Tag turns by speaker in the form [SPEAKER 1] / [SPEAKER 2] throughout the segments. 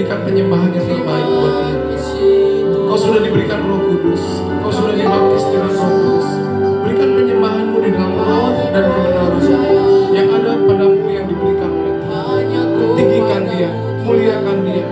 [SPEAKER 1] berikan penyembahan yang terbaik buat dia. Kau sudah diberikan Roh Kudus, kau sudah dibaptis dengan Roh Kudus. Berikan penyembahanmu di dalam roh dan kebenaran yang ada padamu yang diberikan oleh Tuhan. Tinggikan dia, muliakan dia.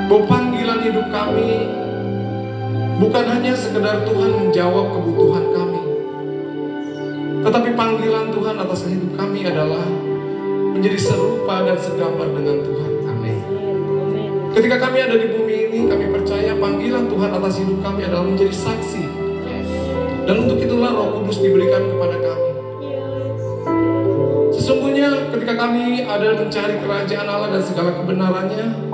[SPEAKER 1] Bahwa panggilan hidup kami bukan hanya sekedar Tuhan menjawab kebutuhan kami, tetapi panggilan Tuhan atas hidup kami adalah menjadi serupa dan segambar dengan Tuhan. Amin. Ketika kami ada di bumi ini, kami percaya panggilan Tuhan atas hidup kami adalah menjadi saksi. Dan untuk itulah Roh Kudus diberikan kepada kami. Sesungguhnya ketika kami ada mencari kerajaan Allah dan segala kebenarannya,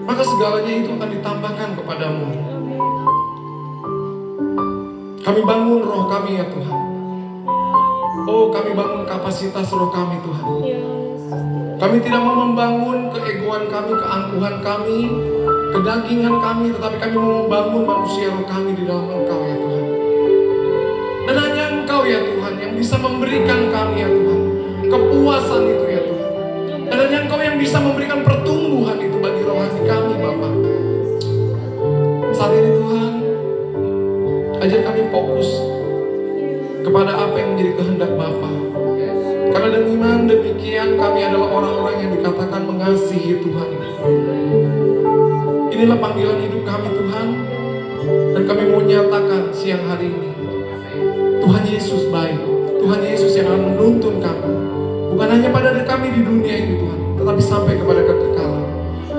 [SPEAKER 1] maka segalanya itu akan ditambahkan kepadamu. Kami bangun roh kami ya Tuhan. Oh, kami bangun kapasitas roh kami Tuhan. Kami tidak mau membangun keegoan kami, keangkuhan kami, kedagingan kami, tetapi kami mau membangun manusia roh kami di dalam Engkau ya Tuhan. Dan hanya Engkau ya Tuhan yang bisa memberikan kami ya Tuhan kepuasan itu ya Tuhan. Dan hanya Engkau yang bisa memberikan pertumbuhan itu bagi rohani kami Bapa. Saat ini Tuhan, ajar kami fokus kepada apa yang menjadi kehendak Bapa. Karena dengan demikian kami adalah orang-orang yang dikatakan mengasihi Tuhan. Inilah panggilan hidup kami Tuhan. Dan kami mau nyatakan siang hari ini, Tuhan Yesus baik. Tuhan Yesus yang akan menuntun kami, bukan hanya pada kami di dunia ini Tuhan, tetapi sampai kepada kekekalan.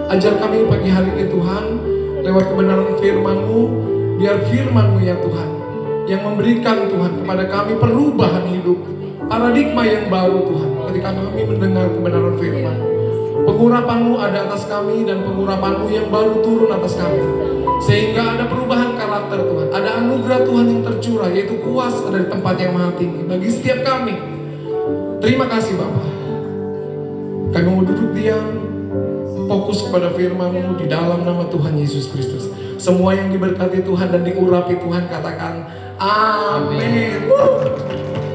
[SPEAKER 1] Ajar kami pagi hari ini Tuhan, lewat kebenaran firman-Mu, biar firman-Mu ya Tuhan, yang memberikan Tuhan kepada kami perubahan hidup, paradigma yang baru Tuhan, ketika kami mendengar kebenaran firman. Pengurapan-Mu ada atas kami, dan pengurapan-Mu yang baru turun atas kami, sehingga ada perubahan karakter Tuhan, ada anugerah Tuhan yang tercurah, yaitu kuasa dari tempat yang maha tinggi bagi setiap kami. Terima kasih Bapa. Kami mau duduk diam, fokus kepada firman-Mu di dalam nama Tuhan Yesus Kristus. Semua yang diberkati Tuhan dan diurapi Tuhan katakan amin.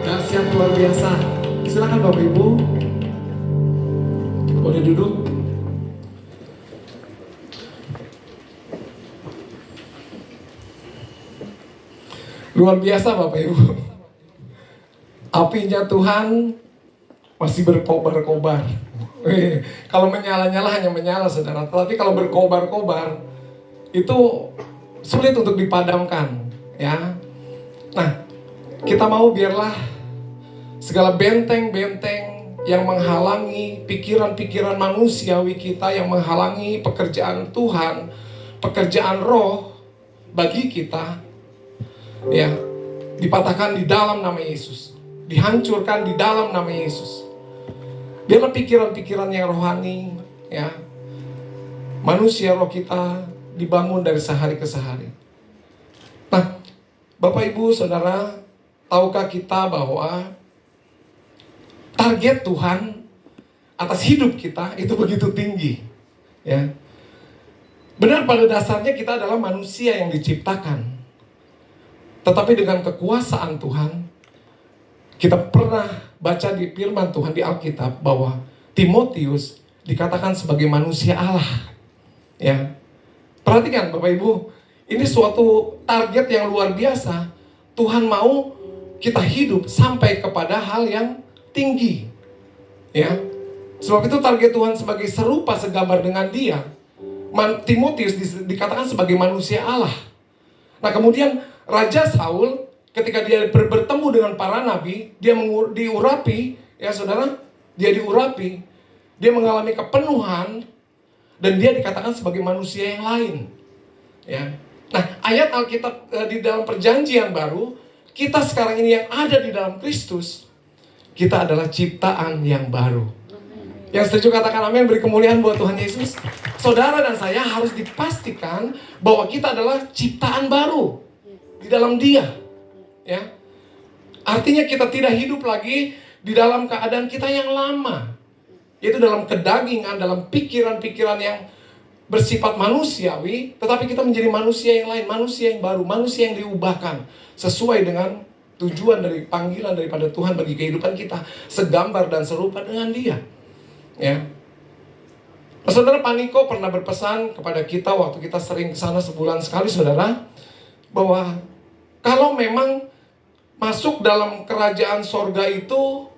[SPEAKER 1] Dahsyat luar biasa. Silakan Bapak Ibu, boleh duduk. Luar biasa Bapak Ibu. Apinya Tuhan masih berkobar-kobar. Kalau menyala-nyala hanya menyala saudara. Tapi kalau berkobar-kobar itu sulit untuk dipadamkan ya. Nah, kita mau biarlah segala benteng-benteng yang menghalangi pikiran-pikiran manusiawi kita, yang menghalangi pekerjaan Tuhan, pekerjaan roh bagi kita, ya, dipatahkan di dalam nama Yesus, dihancurkan di dalam nama Yesus. Biarlah pikiran-pikiran yang rohani, ya, manusia roh kita dibangun dari sehari ke sehari. Nah, Bapak Ibu Saudara, tahukah kita bahwa target Tuhan atas hidup kita itu begitu tinggi, ya. Benar, pada dasarnya kita adalah manusia yang diciptakan, tetapi dengan kekuasaan Tuhan, kita pernah baca di firman Tuhan di Alkitab bahwa Timotius dikatakan sebagai manusia Allah, ya. Perhatikan Bapak Ibu, ini suatu target yang luar biasa. Tuhan mau kita hidup sampai kepada hal yang tinggi, ya. Sebab itu target Tuhan sebagai serupa segambar dengan Dia. Timotius dikatakan sebagai manusia Allah. Nah, kemudian Raja Saul ketika dia bertemu dengan para nabi, dia diurapi, ya saudara, dia diurapi, dia mengalami kepenuhan, dan dia dikatakan sebagai manusia yang lain, ya. Nah, ayat Alkitab di dalam perjanjian baru, kita sekarang ini yang ada di dalam Kristus, kita adalah ciptaan yang baru. Yang setuju katakan amin, beri kemuliaan buat Tuhan Yesus. Saudara dan saya harus dipastikan bahwa kita adalah ciptaan baru di dalam Dia, ya. Artinya kita tidak hidup lagi di dalam keadaan kita yang lama, yaitu dalam kedagingan, dalam pikiran-pikiran yang bersifat manusiawi, tetapi kita menjadi manusia yang lain, manusia yang baru, manusia yang diubahkan sesuai dengan tujuan dari panggilan daripada Tuhan bagi kehidupan kita, segambar dan serupa dengan Dia, ya. Nah, saudara, Paniko pernah berpesan kepada kita waktu kita sering ke sana sebulan sekali, saudara, bahwa kalau memang masuk dalam kerajaan sorga itu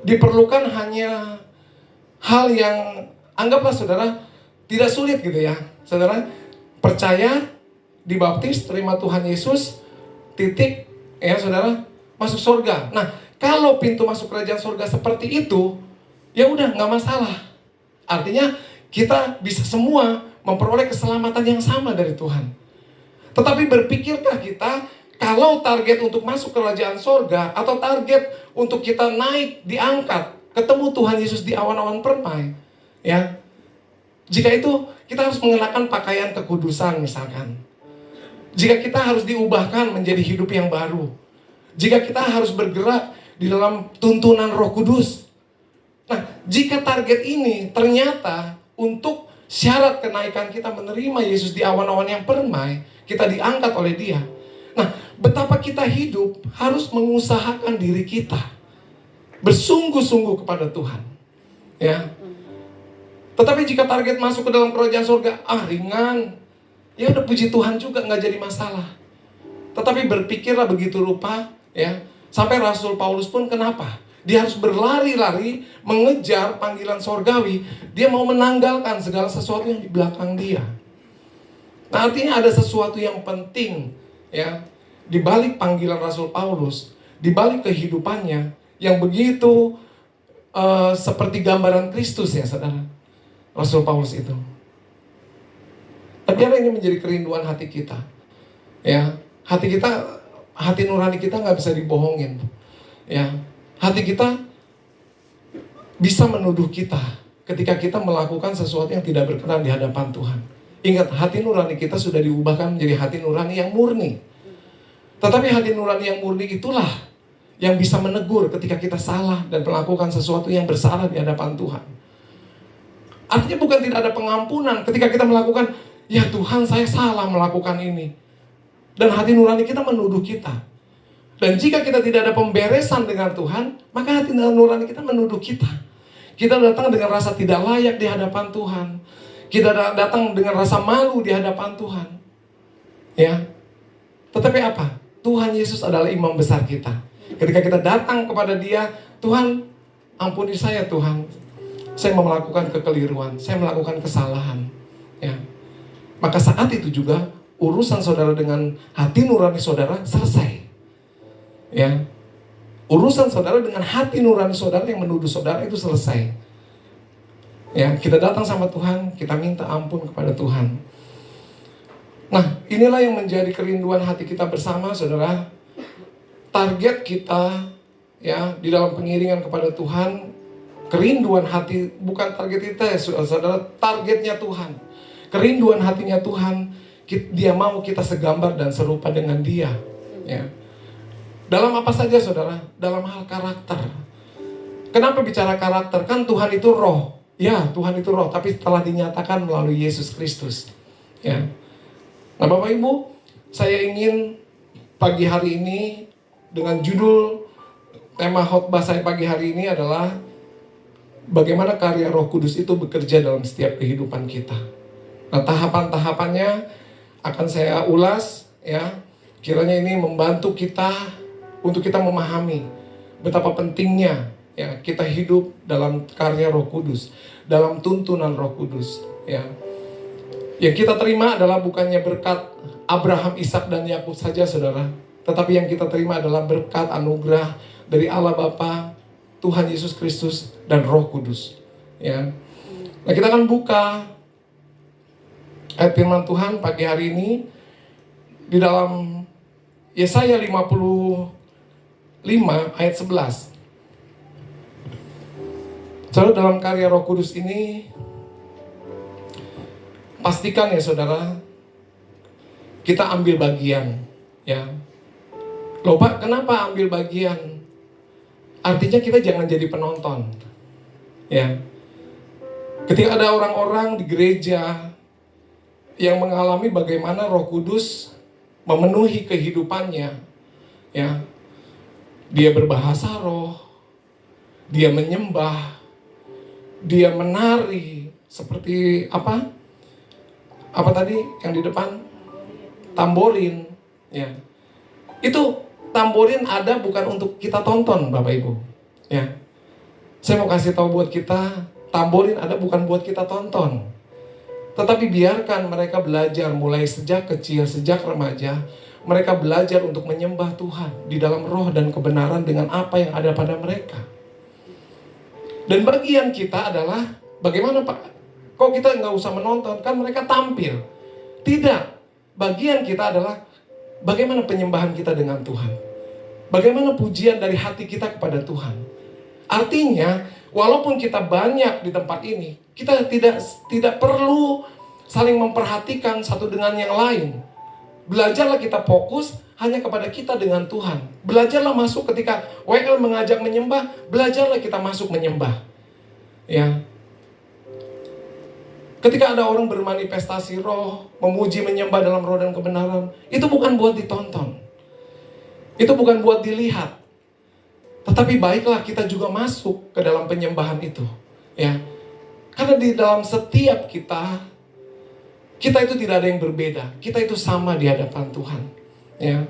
[SPEAKER 1] diperlukan hanya hal yang, anggaplah saudara, tidak sulit gitu ya. Saudara, percaya, dibaptis, terima Tuhan Yesus, titik, ya saudara, masuk sorga. Nah, kalau pintu masuk kerajaan sorga seperti itu, ya udah, nggak masalah. Artinya kita bisa semua memperoleh keselamatan yang sama dari Tuhan. Tetapi berpikirkah kita, kalau target untuk masuk kerajaan sorga, atau target untuk kita naik, diangkat, ketemu Tuhan Yesus di awan-awan permai, ya. Jika itu, kita harus mengenakan pakaian kekudusan misalkan. Jika kita harus diubahkan menjadi hidup yang baru. Jika kita harus bergerak di dalam tuntunan Roh Kudus. Nah, jika target ini ternyata untuk syarat kenaikan kita menerima Yesus di awan-awan yang permai, kita diangkat oleh Dia. Nah, betapa kita hidup harus mengusahakan diri kita bersungguh-sungguh kepada Tuhan, ya. Tetapi jika target masuk ke dalam kerajaan surga, ringan, ya udah, puji Tuhan juga, nggak jadi masalah. Tetapi berpikirlah begitu rupa, ya. Sampai Rasul Paulus pun kenapa? Dia harus berlari-lari mengejar panggilan sorgawi. Dia mau menanggalkan segala sesuatu yang di belakang dia. Nah, artinya ada sesuatu yang penting, ya, di balik panggilan Rasul Paulus, di balik kehidupannya yang begitu seperti gambaran Kristus, ya saudara, Rasul Paulus itu. Tapi ini menjadi kerinduan hati kita, ya. Hati nurani kita nggak bisa dibohongin, ya. Hati kita bisa menuduh kita ketika kita melakukan sesuatu yang tidak berkenan di hadapan Tuhan. Ingat, hati nurani kita sudah diubahkan menjadi hati nurani yang murni. Tetapi hati nurani yang murni itulah yang bisa menegur ketika kita salah dan melakukan sesuatu yang bersalah di hadapan Tuhan. Artinya bukan tidak ada pengampunan ketika kita melakukan, ya Tuhan, saya salah melakukan ini. Dan hati nurani kita menuduh kita. Dan jika kita tidak ada pemberesan dengan Tuhan, maka hati nurani kita menuduh kita. Kita datang dengan rasa tidak layak di hadapan Tuhan. Kita datang dengan rasa malu di hadapan Tuhan, ya. Tetapi apa? Tuhan Yesus adalah imam besar kita. Ketika kita datang kepada Dia, Tuhan, ampuni saya Tuhan. Saya melakukan kekeliruan, saya melakukan kesalahan, ya. Maka saat itu juga urusan saudara dengan hati nurani saudara selesai. Ya, urusan saudara dengan hati nurani saudara yang menuduh saudara itu selesai. Ya, kita datang sama Tuhan, kita minta ampun kepada Tuhan. Nah, inilah yang menjadi kerinduan hati kita bersama, saudara. Target kita, ya, di dalam pengiringan kepada Tuhan, kerinduan hati, bukan target kita, ya, saudara, targetnya Tuhan. Kerinduan hatinya Tuhan, Dia mau kita segambar dan serupa dengan Dia, ya. Dalam apa saja saudara? Dalam hal karakter. Kenapa bicara karakter? Kan Tuhan itu roh. Ya, Tuhan itu roh, tapi telah dinyatakan melalui Yesus Kristus. Ya. Nah, Bapak Ibu, saya ingin pagi hari ini dengan judul tema khotbah saya pagi hari ini adalah bagaimana karya Roh Kudus itu bekerja dalam setiap kehidupan kita. Nah, tahapan-tahapannya akan saya ulas, ya. Kiranya ini membantu kita untuk kita memahami betapa pentingnya ya kita hidup dalam karya Roh Kudus, dalam tuntunan Roh Kudus, ya. Yang kita terima adalah bukannya berkat Abraham, Ishak dan Yakub saja, saudara, tetapi yang kita terima adalah berkat anugerah dari Allah Bapa, Tuhan Yesus Kristus dan Roh Kudus, ya. Nah, kita akan buka ayat firman Tuhan pagi hari ini di dalam Yesaya 55 ayat 11. Saudara, dalam karya Roh Kudus ini pastikan ya saudara, kita ambil bagian, ya. Loh Pak, kenapa ambil bagian? Artinya kita jangan jadi penonton, ya. Ketika ada orang-orang di gereja yang mengalami bagaimana Roh Kudus memenuhi kehidupannya, ya, dia berbahasa roh, dia menyembah, dia menari seperti apa tadi yang di depan, tamborin, ya. Itu tamborin ada bukan untuk kita tonton, Bapak Ibu, ya. Saya mau kasih tahu buat kita, tamborin ada bukan buat kita tonton, tetapi biarkan mereka belajar mulai sejak kecil, sejak remaja. Mereka belajar untuk menyembah Tuhan di dalam roh dan kebenaran dengan apa yang ada pada mereka. Dan bagian kita adalah, bagaimana Pak? Kok kita nggak usah menonton? Kan mereka tampil. Tidak. Bagian kita adalah bagaimana penyembahan kita dengan Tuhan. Bagaimana pujian dari hati kita kepada Tuhan. Artinya, walaupun kita banyak di tempat ini, kita tidak perlu saling memperhatikan satu dengan yang lain. Belajarlah kita fokus hanya kepada kita dengan Tuhan. Belajarlah masuk ketika WL mengajak menyembah, belajarlah kita masuk menyembah. Ya. Ketika ada orang bermanifestasi roh, memuji menyembah dalam roh dan kebenaran, itu bukan buat ditonton. Itu bukan buat dilihat. Tetapi baiklah kita juga masuk ke dalam penyembahan itu, ya. Karena di dalam setiap kita itu tidak ada yang berbeda. Kita itu sama di hadapan Tuhan, ya.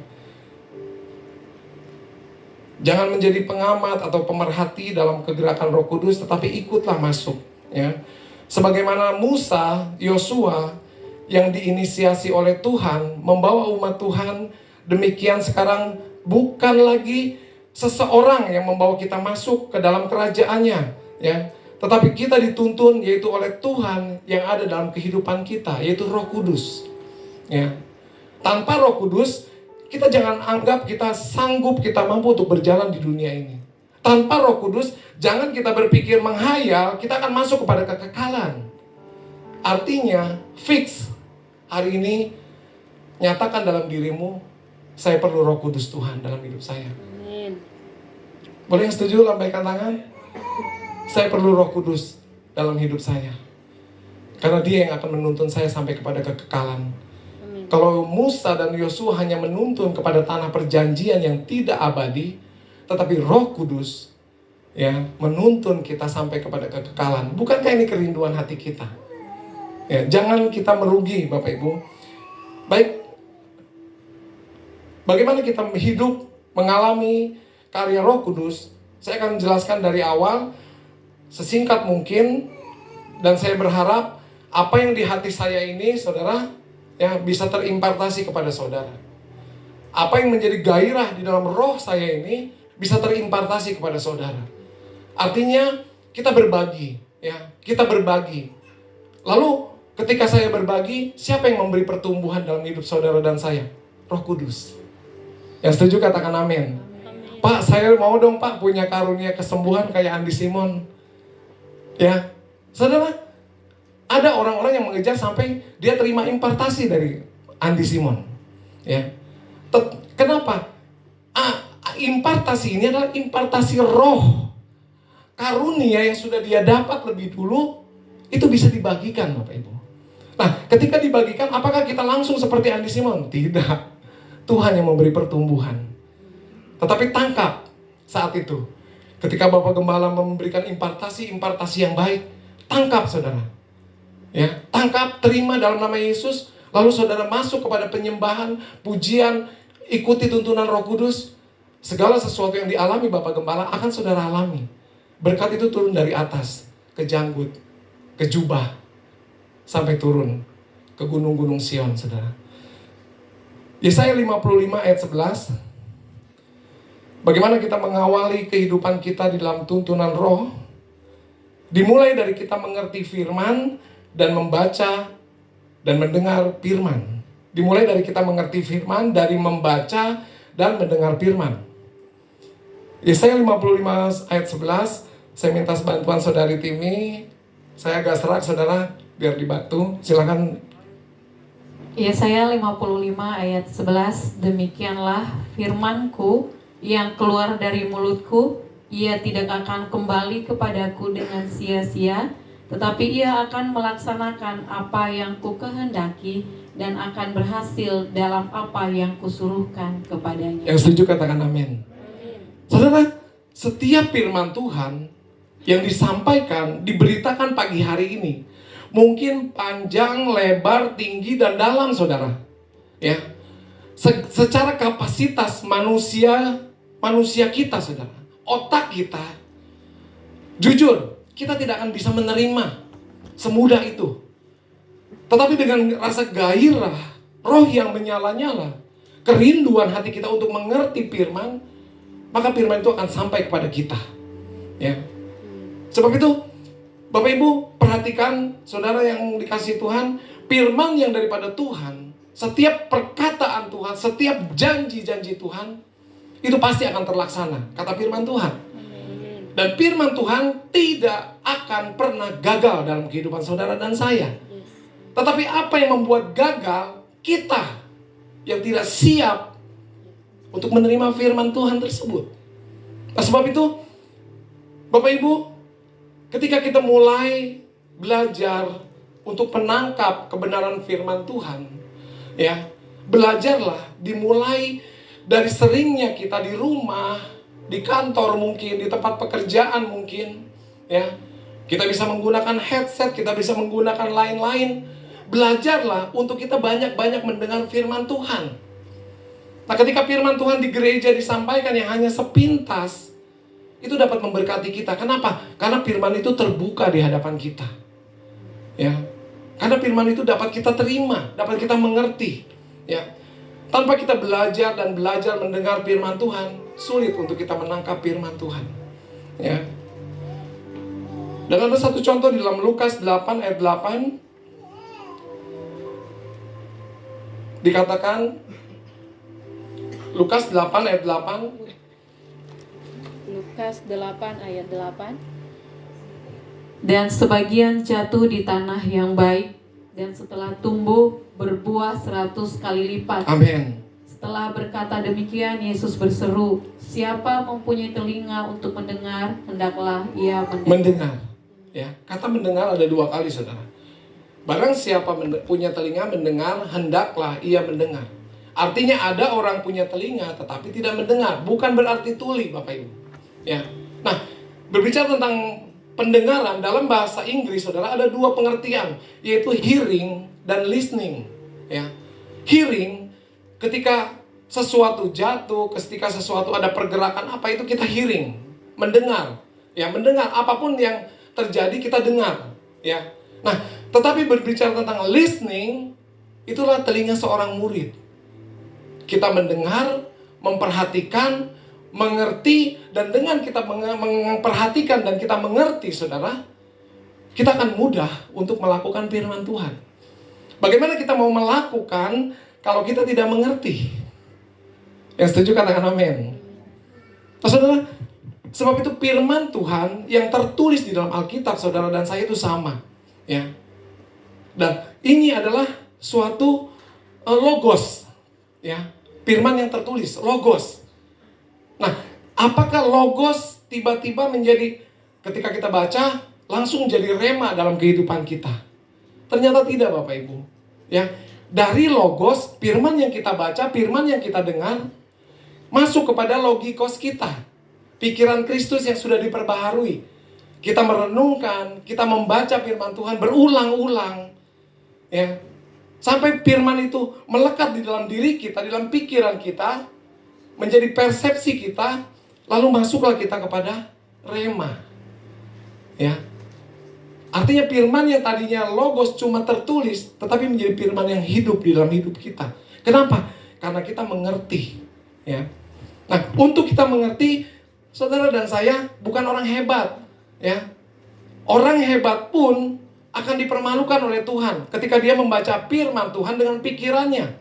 [SPEAKER 1] Jangan menjadi pengamat atau pemerhati dalam kegerakan Roh Kudus, tetapi ikutlah masuk, ya. Sebagaimana Musa, Yosua yang diinisiasi oleh Tuhan membawa umat Tuhan, demikian sekarang bukan lagi seseorang yang membawa kita masuk ke dalam kerajaannya, ya. Tetapi kita dituntun yaitu oleh Tuhan yang ada dalam kehidupan kita, yaitu Roh Kudus, ya. Tanpa Roh Kudus, kita jangan anggap kita sanggup, kita mampu untuk berjalan di dunia ini. Tanpa Roh Kudus, jangan kita berpikir menghayal, kita akan masuk kepada kekekalan. Artinya, fix hari ini, nyatakan dalam dirimu, saya perlu Roh Kudus Tuhan dalam hidup saya. Amin. Boleh yang setuju lambaikan tangan? Saya perlu Roh Kudus dalam hidup saya. Karena dia yang akan menuntun saya sampai kepada kekekalan. Amin. Kalau Musa dan Yosua hanya menuntun kepada tanah perjanjian yang tidak abadi, tetapi Roh Kudus ya menuntun kita sampai kepada kekekalan. Bukankah ini kerinduan hati kita? Ya, jangan kita merugi, Bapak Ibu. Baik, bagaimana kita hidup mengalami karya Roh Kudus? Saya akan jelaskan dari awal sesingkat mungkin, dan saya berharap apa yang di hati saya ini, saudara, ya bisa terimpartasi kepada saudara. Apa yang menjadi gairah di dalam roh saya ini bisa terimpartasi kepada saudara. Artinya kita berbagi, ya, kita berbagi. Lalu ketika saya berbagi, siapa yang memberi pertumbuhan dalam hidup saudara dan saya? Roh Kudus. Yang setuju katakan amin. Pak, saya mau dong Pak punya karunia kesembuhan kayak Andi Simon. Ya, saudara, ada orang-orang yang mengejar sampai dia terima impartasi dari Andi Simon. Ya, kenapa? impartasi ini adalah impartasi roh. Karunia yang sudah dia dapat lebih dulu, itu bisa dibagikan Bapak Ibu. Nah, ketika dibagikan, apakah kita langsung seperti Andi Simon? Tidak. Tuhan yang memberi pertumbuhan. Tetapi tangkap saat itu. Ketika Bapak Gembala memberikan impartasi yang baik, tangkap saudara. Ya, tangkap, terima dalam nama Yesus. Lalu saudara masuk kepada penyembahan, pujian, ikuti tuntunan Roh Kudus. Segala sesuatu yang dialami Bapak Gembala akan saudara alami. Berkat itu turun dari atas, ke janggut, ke jubah, sampai turun ke gunung-gunung Sion, saudara. Yesaya 55 ayat 11. Bagaimana kita mengawali kehidupan kita di dalam tuntunan roh? Dimulai dari kita mengerti firman dan membaca dan mendengar firman. Dimulai dari kita mengerti firman, dari membaca dan mendengar firman. Yesaya 55 ayat 11. Saya minta bantuan saudari Timi. Saya agak serak saudara, biar dibantu. Silakan.
[SPEAKER 2] Yesaya 55 ayat 11. Demikianlah firmanku yang keluar dari mulutku, ia tidak akan kembali kepadaku dengan sia-sia, tetapi ia akan melaksanakan apa yang kukehendaki dan akan berhasil dalam apa yang kusuruhkan kepadanya.
[SPEAKER 1] Yang setuju katakan amin. Saudara, setiap firman Tuhan yang disampaikan, diberitakan pagi hari ini, mungkin panjang, lebar, tinggi, dan dalam saudara. Ya, secara kapasitas manusia kita saudara, otak kita, jujur, kita tidak akan bisa menerima semudah itu. Tetapi dengan rasa gairah, roh yang menyala-nyala, kerinduan hati kita untuk mengerti firman, maka firman itu akan sampai kepada kita. Ya. Sebab itu, Bapak Ibu, perhatikan saudara yang dikasihi Tuhan, firman yang daripada Tuhan, setiap perkataan Tuhan, setiap janji-janji Tuhan, itu pasti akan terlaksana, kata firman Tuhan. Dan firman Tuhan tidak akan pernah gagal dalam kehidupan saudara dan saya. Tetapi apa yang membuat gagal? Kita yang tidak siap untuk menerima firman Tuhan tersebut. Nah, sebab itu, Bapak Ibu, ketika kita mulai belajar untuk menangkap kebenaran firman Tuhan, ya, belajarlah dimulai dari seringnya kita di rumah, di kantor mungkin, di tempat pekerjaan mungkin, ya. Kita bisa menggunakan headset, kita bisa menggunakan lain-lain. Belajarlah untuk kita banyak-banyak mendengar firman Tuhan. Nah, ketika firman Tuhan di gereja disampaikan yang hanya sepintas, itu dapat memberkati kita. Kenapa? Karena firman itu terbuka di hadapan kita. Ya. Karena firman itu dapat kita terima, dapat kita mengerti. Ya. Tanpa kita belajar dan belajar mendengar firman Tuhan, sulit untuk kita menangkap firman Tuhan. Ya. Dan ada satu contoh di dalam Lukas 8 ayat 8. Dikatakan, Lukas 8 ayat 8.
[SPEAKER 2] Lukas 8 ayat 8. Dan sebagian jatuh di tanah yang baik, dan setelah tumbuh berbuah 100 kali lipat.
[SPEAKER 1] Amin.
[SPEAKER 2] Setelah berkata demikian, Yesus berseru, siapa mempunyai telinga untuk mendengar, hendaklah ia
[SPEAKER 1] mendengar. Ya, kata mendengar ada 2 kali saudara. Barang siapa punya telinga mendengar, hendaklah ia mendengar. Artinya ada orang punya telinga tetapi tidak mendengar. Bukan berarti tuli Bapak Ibu. Ya. Nah, berbicara tentang pendengaran dalam bahasa Inggris, saudara, ada 2 pengertian, yaitu hearing dan listening. Ya. Hearing, ketika sesuatu jatuh, ketika sesuatu ada pergerakan apa itu kita hearing, mendengar. Ya, mendengar apapun yang terjadi kita dengar. Ya. Nah, tetapi berbicara tentang listening, itulah telinga seorang murid. Kita mendengar, memperhatikan, mengerti, dan dengan kita memperhatikan dan kita mengerti, saudara, kita akan mudah untuk melakukan firman Tuhan. Bagaimana kita mau melakukan kalau kita tidak mengerti? Yang setuju katakan amin. Nah, saudara, sebab itu firman Tuhan yang tertulis di dalam Alkitab, saudara dan saya itu sama, ya. Dan ini adalah suatu logos, ya, firman yang tertulis, logos. Nah, apakah logos tiba-tiba menjadi ketika kita baca langsung jadi rema dalam kehidupan kita? Ternyata tidak, Bapak Ibu. Ya, dari logos, firman yang kita baca, firman yang kita dengar, masuk kepada logikos kita. Pikiran Kristus yang sudah diperbaharui. Kita merenungkan, kita membaca firman Tuhan berulang-ulang. Ya, sampai firman itu melekat di dalam diri kita, di dalam pikiran kita, menjadi persepsi kita, lalu masuklah kita kepada rema. Ya. Artinya firman yang tadinya logos cuma tertulis, tetapi menjadi firman yang hidup di dalam hidup kita. Kenapa? Karena kita mengerti. Ya. Nah, untuk kita mengerti, saudara dan saya bukan orang hebat. Ya. Orang hebat pun akan dipermalukan oleh Tuhan ketika dia membaca firman Tuhan dengan pikirannya.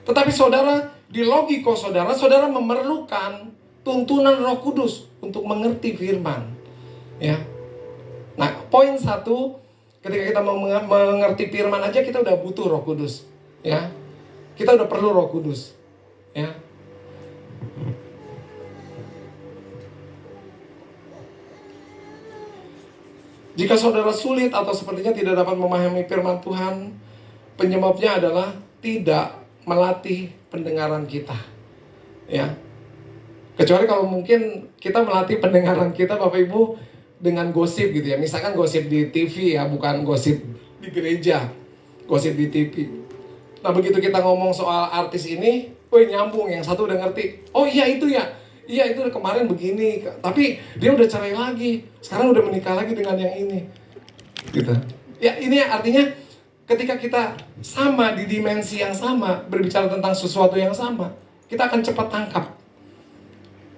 [SPEAKER 1] Tetapi saudara, di logiko saudara, saudara memerlukan tuntunan Roh Kudus untuk mengerti firman. Ya. Nah, poin satu, ketika kita mau mengerti firman aja kita udah butuh Roh Kudus. Ya. Kita udah perlu Roh Kudus. Ya. Jika saudara sulit atau sepertinya tidak dapat memahami firman Tuhan, penyebabnya adalah tidak melatih pendengaran kita. Ya. Kecuali kalau mungkin kita melatih pendengaran kita, Bapak Ibu, dengan gosip gitu ya. Misalkan gosip di TV ya, bukan gosip di gereja. Gosip di TV. Nah, begitu kita ngomong soal artis ini, nyambung, yang satu udah ngerti. Oh iya itu ya. Iya itu kemarin begini, tapi dia udah cerai lagi. Sekarang udah menikah lagi dengan yang ini. Gitu. Ya, ini artinya ketika kita sama di dimensi yang sama, berbicara tentang sesuatu yang sama, kita akan cepat tangkap.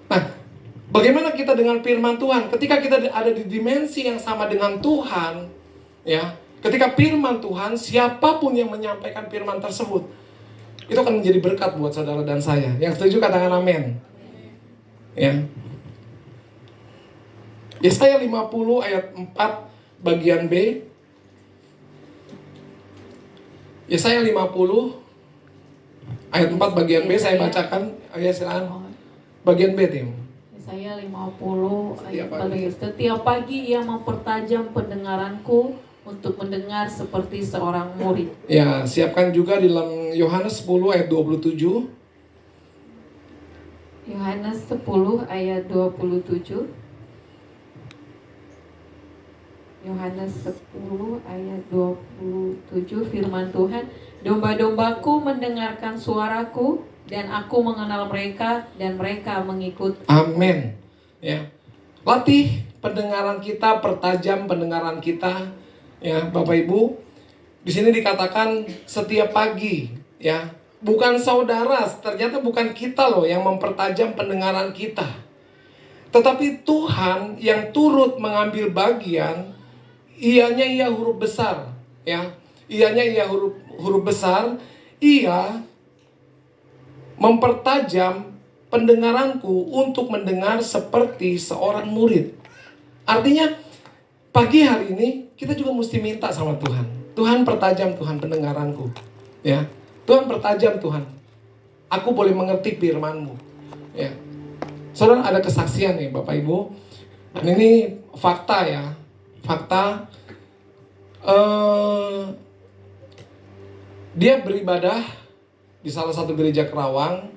[SPEAKER 1] Nah, bagaimana kita dengan firman Tuhan? Ketika kita ada di dimensi yang sama dengan Tuhan, ya, ketika firman Tuhan, siapapun yang menyampaikan firman tersebut, itu akan menjadi berkat buat saudara dan saya. Yang setuju katakan amin. Ya. Yesaya 50 ayat 4 bagian B. Yesaya 50 ayat 4 bagian B, saya bacakan. Ayo silakan. Bagian B, Tim.
[SPEAKER 2] Yesaya 50 ayat 4. Setiap pagi ia mempertajam pendengaranku untuk mendengar seperti seorang murid.
[SPEAKER 1] Ya, siapkan juga di dalam Yohanes 10 ayat 27.
[SPEAKER 2] Yohanes 10 ayat 27. Yohanes 10 ayat 27, firman Tuhan, domba-dombaku mendengarkan suaraku dan aku mengenal mereka dan mereka mengikut.
[SPEAKER 1] Amin. Ya. Latih pendengaran kita, pertajam pendengaran kita, ya, Bapak Ibu. Di sini dikatakan setiap pagi, ya. Bukan saudara, ternyata bukan kita loh yang mempertajam pendengaran kita. Tetapi Tuhan yang turut mengambil bagian, ianya ia huruf besar, ya. Ianya ia huruf besar, ia mempertajam pendengaranku untuk mendengar seperti seorang murid. Artinya pagi hari ini kita juga mesti minta sama Tuhan. Tuhan pertajam Tuhan pendengaranku, ya. Tuhan pertajam Tuhan, aku boleh mengerti firman-Mu. Ya. Saudara, ada kesaksian nih Bapak Ibu. Dan ini fakta ya. Fakta. Dia beribadah di salah satu gereja Kerawang.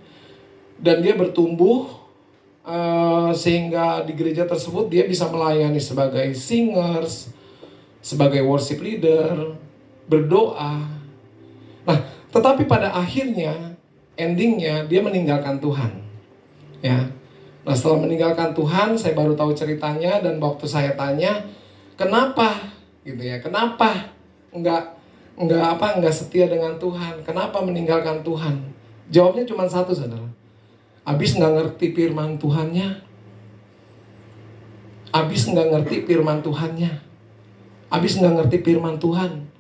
[SPEAKER 1] Dan dia bertumbuh sehingga di gereja tersebut dia bisa melayani sebagai singers, sebagai worship leader, berdoa. Nah, tetapi pada akhirnya, endingnya dia meninggalkan Tuhan. Ya. Nah, setelah meninggalkan Tuhan, saya baru tahu ceritanya, dan waktu saya tanya, kenapa? Gitu ya, kenapa enggak setia dengan Tuhan? Kenapa meninggalkan Tuhan? Jawabnya cuma satu, saudara. Abis enggak ngerti firman Tuhannya. Abis enggak ngerti firman Tuhannya. Abis enggak ngerti firman Tuhan.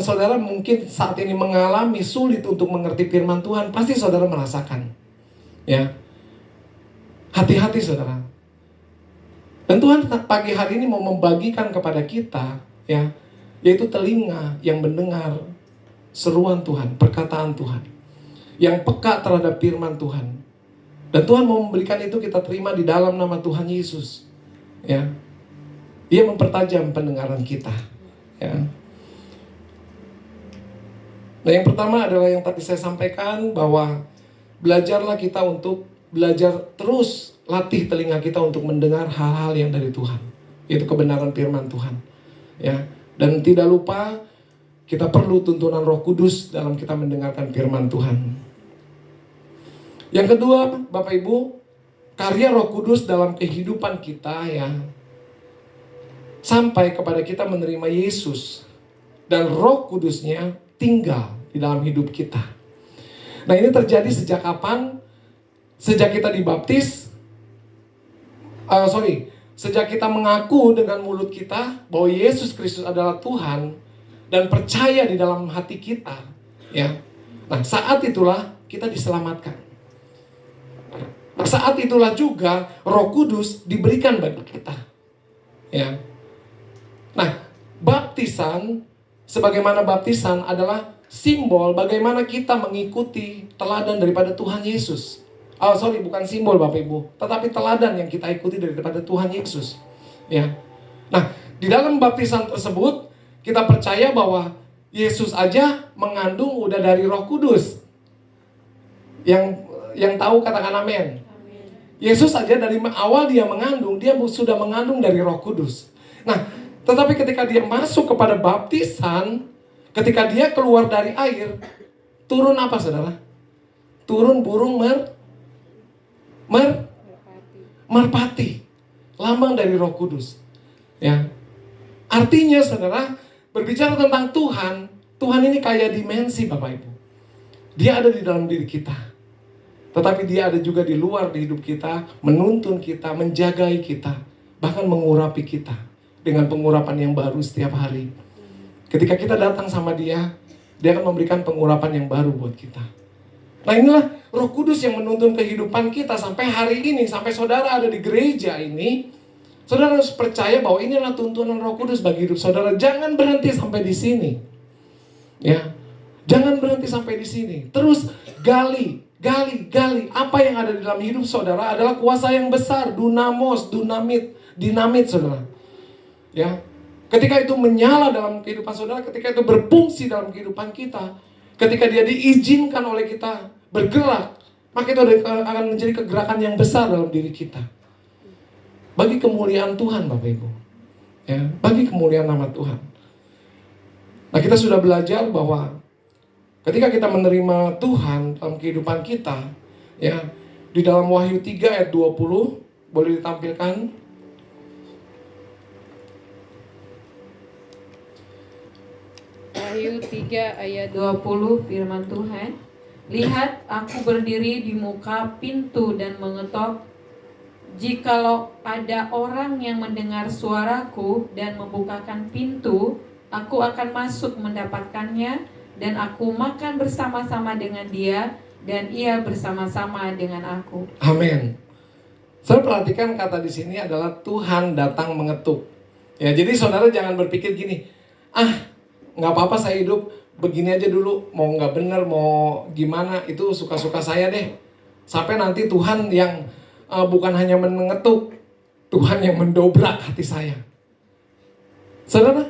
[SPEAKER 1] Saudara mungkin saat ini mengalami sulit untuk mengerti firman Tuhan, pasti saudara merasakan. Ya. Hati-hati saudara. Dan Tuhan pagi hari ini mau membagikan kepada kita, ya, yaitu telinga yang mendengar seruan Tuhan, perkataan Tuhan. yang peka terhadap firman Tuhan. Dan Tuhan mau memberikan itu kita terima di dalam nama Tuhan Yesus. Ya. Dia mempertajam pendengaran kita. Ya. Nah, yang pertama adalah yang tadi saya sampaikan, bahwa belajarlah kita untuk belajar terus, latih telinga kita untuk mendengar hal-hal yang dari Tuhan. Itu kebenaran firman Tuhan. Ya. Dan tidak lupa kita perlu tuntunan Roh Kudus dalam kita mendengarkan firman Tuhan. Yang kedua, Bapak Ibu, karya Roh Kudus dalam kehidupan kita ya, sampai kepada kita menerima Yesus dan Roh Kudusnya tinggal di dalam hidup kita. Nah, ini terjadi sejak kapan? Sejak kita dibaptis, sejak kita mengaku dengan mulut kita bahwa Yesus Kristus adalah Tuhan dan percaya di dalam hati kita, ya. Nah, saat itulah kita diselamatkan. Saat itulah juga Roh Kudus diberikan bagi kita. Ya. Nah, baptisan, sebagaimana baptisan adalah simbol bagaimana kita mengikuti teladan daripada Tuhan Yesus. Bukan simbol Bapak Ibu, tetapi teladan yang kita ikuti daripada Tuhan Yesus. Ya. Nah, di dalam baptisan tersebut kita percaya bahwa Yesus aja mengandung udah dari Roh Kudus. Yang tahu katakan amin. Yesus saja dari awal dia mengandung, dia sudah mengandung dari Roh Kudus. Nah, tetapi ketika dia masuk kepada baptisan, ketika dia keluar dari air, turun apa saudara? Turun burung merpati, lambang dari Roh Kudus. Ya, artinya saudara, berbicara tentang Tuhan, Tuhan ini kaya dimensi Bapak Ibu. Dia ada di dalam diri kita. Tetapi dia ada juga di luar di hidup kita, menuntun kita, menjagai kita, bahkan mengurapi kita dengan pengurapan yang baru setiap hari. Ketika kita datang sama dia, dia akan memberikan pengurapan yang baru buat kita. Nah, inilah Roh Kudus yang menuntun kehidupan kita sampai hari ini, sampai saudara ada di gereja ini. Saudara harus percaya bahwa inilah tuntunan Roh Kudus bagi hidup saudara. Jangan berhenti sampai di sini. Ya. Jangan berhenti sampai di sini. Terus gali. Apa yang ada di dalam hidup saudara adalah kuasa yang besar, dinamit saudara. Ya. Ketika itu menyala dalam kehidupan saudara, ketika itu berfungsi dalam kehidupan kita, ketika dia diizinkan oleh kita bergerak, maka itu akan menjadi kegerakan yang besar dalam diri kita. Bagi kemuliaan Tuhan Bapak Ibu. Ya, bagi kemuliaan nama Tuhan. Nah, kita sudah belajar bahwa ketika kita menerima Tuhan dalam kehidupan kita, ya, di dalam Wahyu 3 ayat 20, boleh ditampilkan?
[SPEAKER 2] Wahyu 3 ayat 20, firman Tuhan. Lihat, aku berdiri di muka pintu dan mengetok. Jikalau ada orang yang mendengar suaraku dan membukakan pintu, aku akan masuk mendapatkannya, dan aku makan bersama-sama dengan dia, dan ia bersama-sama dengan aku.
[SPEAKER 1] Amin. Saya perhatikan kata di sini adalah Tuhan datang mengetuk. Ya, jadi saudara jangan berpikir gini, nggak apa-apa saya hidup begini aja dulu, mau nggak benar, mau gimana, itu suka-suka saya deh. Sampai nanti Tuhan yang bukan hanya mengetuk, Tuhan yang mendobrak hati saya. Saudara,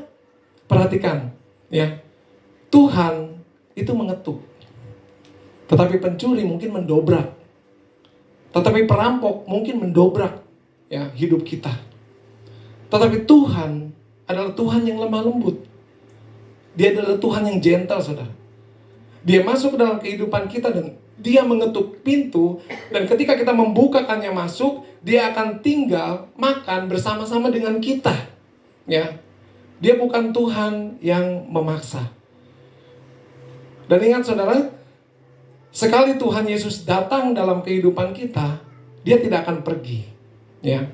[SPEAKER 1] perhatikan, ya. Tuhan itu mengetuk. Tetapi pencuri mungkin mendobrak. Tetapi perampok mungkin mendobrak ya hidup kita. Tetapi Tuhan adalah Tuhan yang lemah lembut. Dia adalah Tuhan yang gentle, saudara. Dia masuk ke dalam kehidupan kita dan dia mengetuk pintu. Dan ketika kita membukakannya masuk, dia akan tinggal makan bersama-sama dengan kita. Ya, dia bukan Tuhan yang memaksa. Dan ingat saudara, sekali Tuhan Yesus datang dalam kehidupan kita, dia tidak akan pergi. Ya,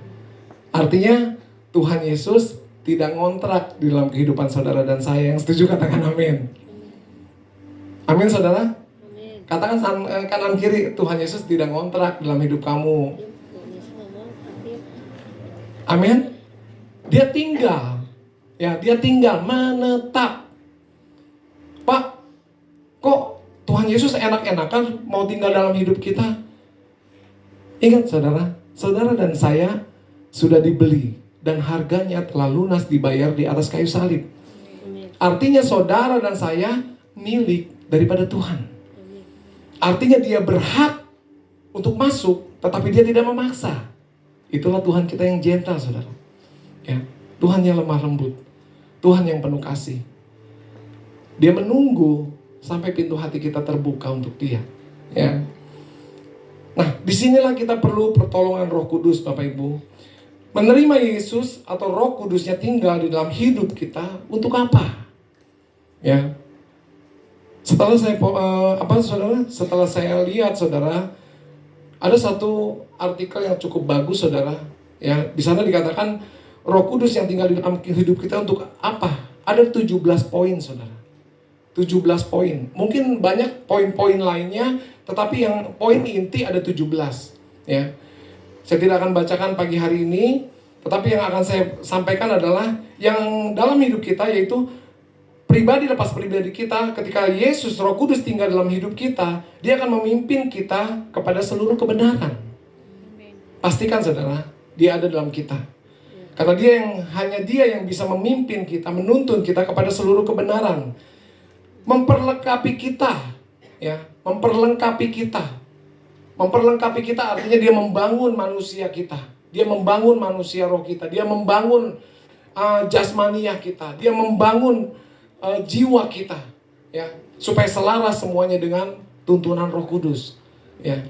[SPEAKER 1] artinya Tuhan Yesus tidak ngontrak di dalam kehidupan saudara dan saya. Yang setuju katakan amin. Amin saudara.
[SPEAKER 3] Amin.
[SPEAKER 1] Katakan kanan kiri, Tuhan Yesus tidak ngontrak dalam hidup kamu. Amin. Dia tinggal. Ya, dia tinggal menetap. Pak, kok Tuhan Yesus enak-enakan mau tinggal dalam hidup kita. Ingat saudara, saudara dan saya sudah dibeli dan harganya telah lunas dibayar di atas kayu salib. Artinya saudara dan saya milik daripada Tuhan. Artinya dia berhak untuk masuk, tetapi dia tidak memaksa. Itulah Tuhan kita yang gentle, saudara. Ya, Tuhan yang lemah lembut, Tuhan yang penuh kasih. Dia menunggu sampai pintu hati kita terbuka untuk Dia. Ya. Nah, disinilah kita perlu pertolongan Roh Kudus, Bapak Ibu. Menerima Yesus atau Roh Kudusnya tinggal di dalam hidup kita untuk apa? Ya. Setelah saya lihat, saudara, ada satu artikel yang cukup bagus, saudara. Ya, di sana dikatakan Roh Kudus yang tinggal di dalam hidup kita untuk apa? Ada 17 poin, saudara. 17 poin. Mungkin banyak poin-poin lainnya, tetapi yang poin inti ada 17. Ya. Saya tidak akan bacakan pagi hari ini, tetapi yang akan saya sampaikan adalah yang dalam hidup kita, yaitu pribadi lepas pribadi kita. Ketika Yesus Roh Kudus tinggal dalam hidup kita, Dia akan memimpin kita kepada seluruh kebenaran. Pastikan saudara, Dia ada dalam kita. Karena hanya Dia yang bisa memimpin kita, menuntun kita kepada seluruh kebenaran. Memperlengkapi kita, ya, memperlengkapi kita. Memperlengkapi kita artinya Dia membangun manusia kita. Dia membangun manusia roh kita. Dia membangun jasmaniah kita. Dia membangun jiwa kita, ya, supaya selaras semuanya dengan tuntunan Roh Kudus. Ya.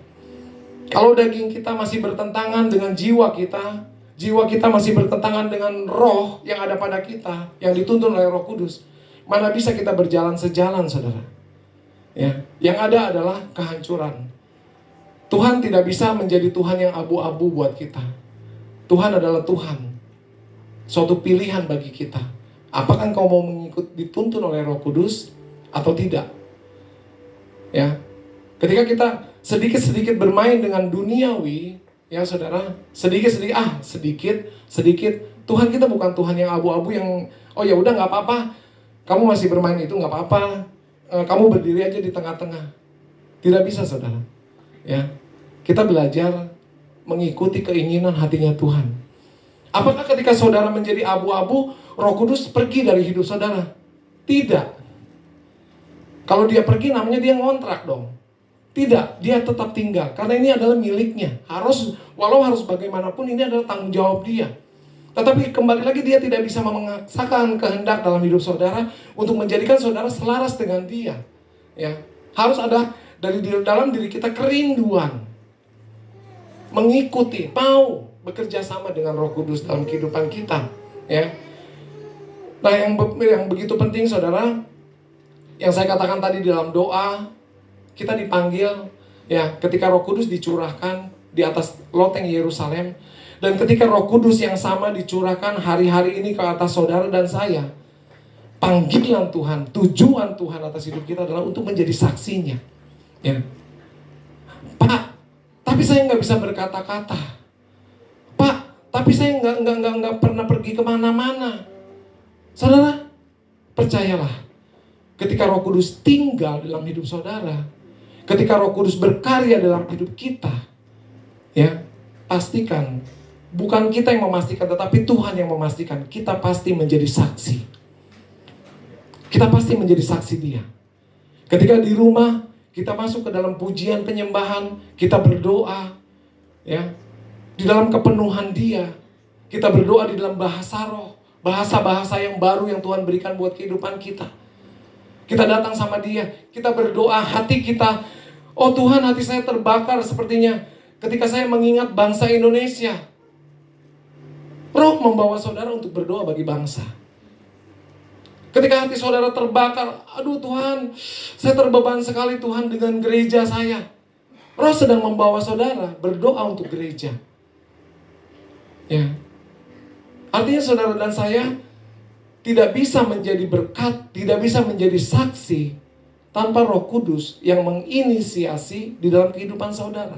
[SPEAKER 1] Kalau daging kita masih bertentangan dengan jiwa kita masih bertentangan dengan roh yang ada pada kita, yang dituntun oleh Roh Kudus, mana bisa kita berjalan sejalan, saudara? Ya, yang ada adalah kehancuran. Tuhan tidak bisa menjadi Tuhan yang abu-abu buat kita. Tuhan adalah Tuhan, suatu pilihan bagi kita. Apakah kau mau dituntun oleh Roh Kudus atau tidak? Ya, ketika kita sedikit-sedikit bermain dengan duniawi, ya saudara, sedikit, Tuhan kita bukan Tuhan yang abu-abu yang, oh ya udah nggak apa-apa, kamu masih bermain itu nggak apa-apa, kamu berdiri aja di tengah-tengah. Tidak bisa, saudara. Ya, kita belajar mengikuti keinginan hatinya Tuhan. Apakah ketika saudara menjadi abu-abu, Roh Kudus pergi dari hidup saudara? Tidak. Kalau dia pergi, namanya dia ngontrak dong. Tidak, dia tetap tinggal. Karena ini adalah miliknya. Walau harus bagaimanapun, ini adalah tanggung jawab dia. Tetapi kembali lagi, dia tidak bisa memaksakan kehendak dalam hidup saudara untuk menjadikan saudara selaras dengan dia. Ya, harus ada dari dalam diri kita kerinduan mengikuti, mau bekerja sama dengan Roh Kudus dalam kehidupan kita. Ya. Nah, yang begitu penting, saudara, yang saya katakan tadi dalam doa, kita dipanggil, ya, ketika Roh Kudus dicurahkan di atas loteng Yerusalem, dan ketika Roh Kudus yang sama dicurahkan hari-hari ini ke atas saudara dan saya, panggilan Tuhan, tujuan Tuhan atas hidup kita adalah untuk menjadi saksinya. Ya. Pak, tapi saya nggak bisa berkata-kata. Pak, tapi saya nggak pernah pergi kemana-mana. Saudara, percayalah, ketika Roh Kudus tinggal dalam hidup saudara, ketika Roh Kudus berkarya dalam hidup kita, ya, pastikan, bukan kita yang memastikan, tetapi Tuhan yang memastikan, kita pasti menjadi saksi. Kita pasti menjadi saksi Dia. Ketika di rumah, kita masuk ke dalam pujian penyembahan, kita berdoa, ya, di dalam kepenuhan Dia. Kita berdoa di dalam bahasa roh, bahasa-bahasa yang baru yang Tuhan berikan buat kehidupan kita. Kita datang sama Dia, kita berdoa, hati kita, oh Tuhan, hati saya terbakar sepertinya ketika saya mengingat bangsa Indonesia. Roh membawa saudara untuk berdoa bagi bangsa. Ketika hati saudara terbakar, aduh Tuhan, saya terbeban sekali Tuhan dengan gereja saya. Roh sedang membawa saudara berdoa untuk gereja. Ya. Artinya saudara dan saya tidak bisa menjadi berkat, tidak bisa menjadi saksi tanpa Roh Kudus yang menginisiasi di dalam kehidupan saudara.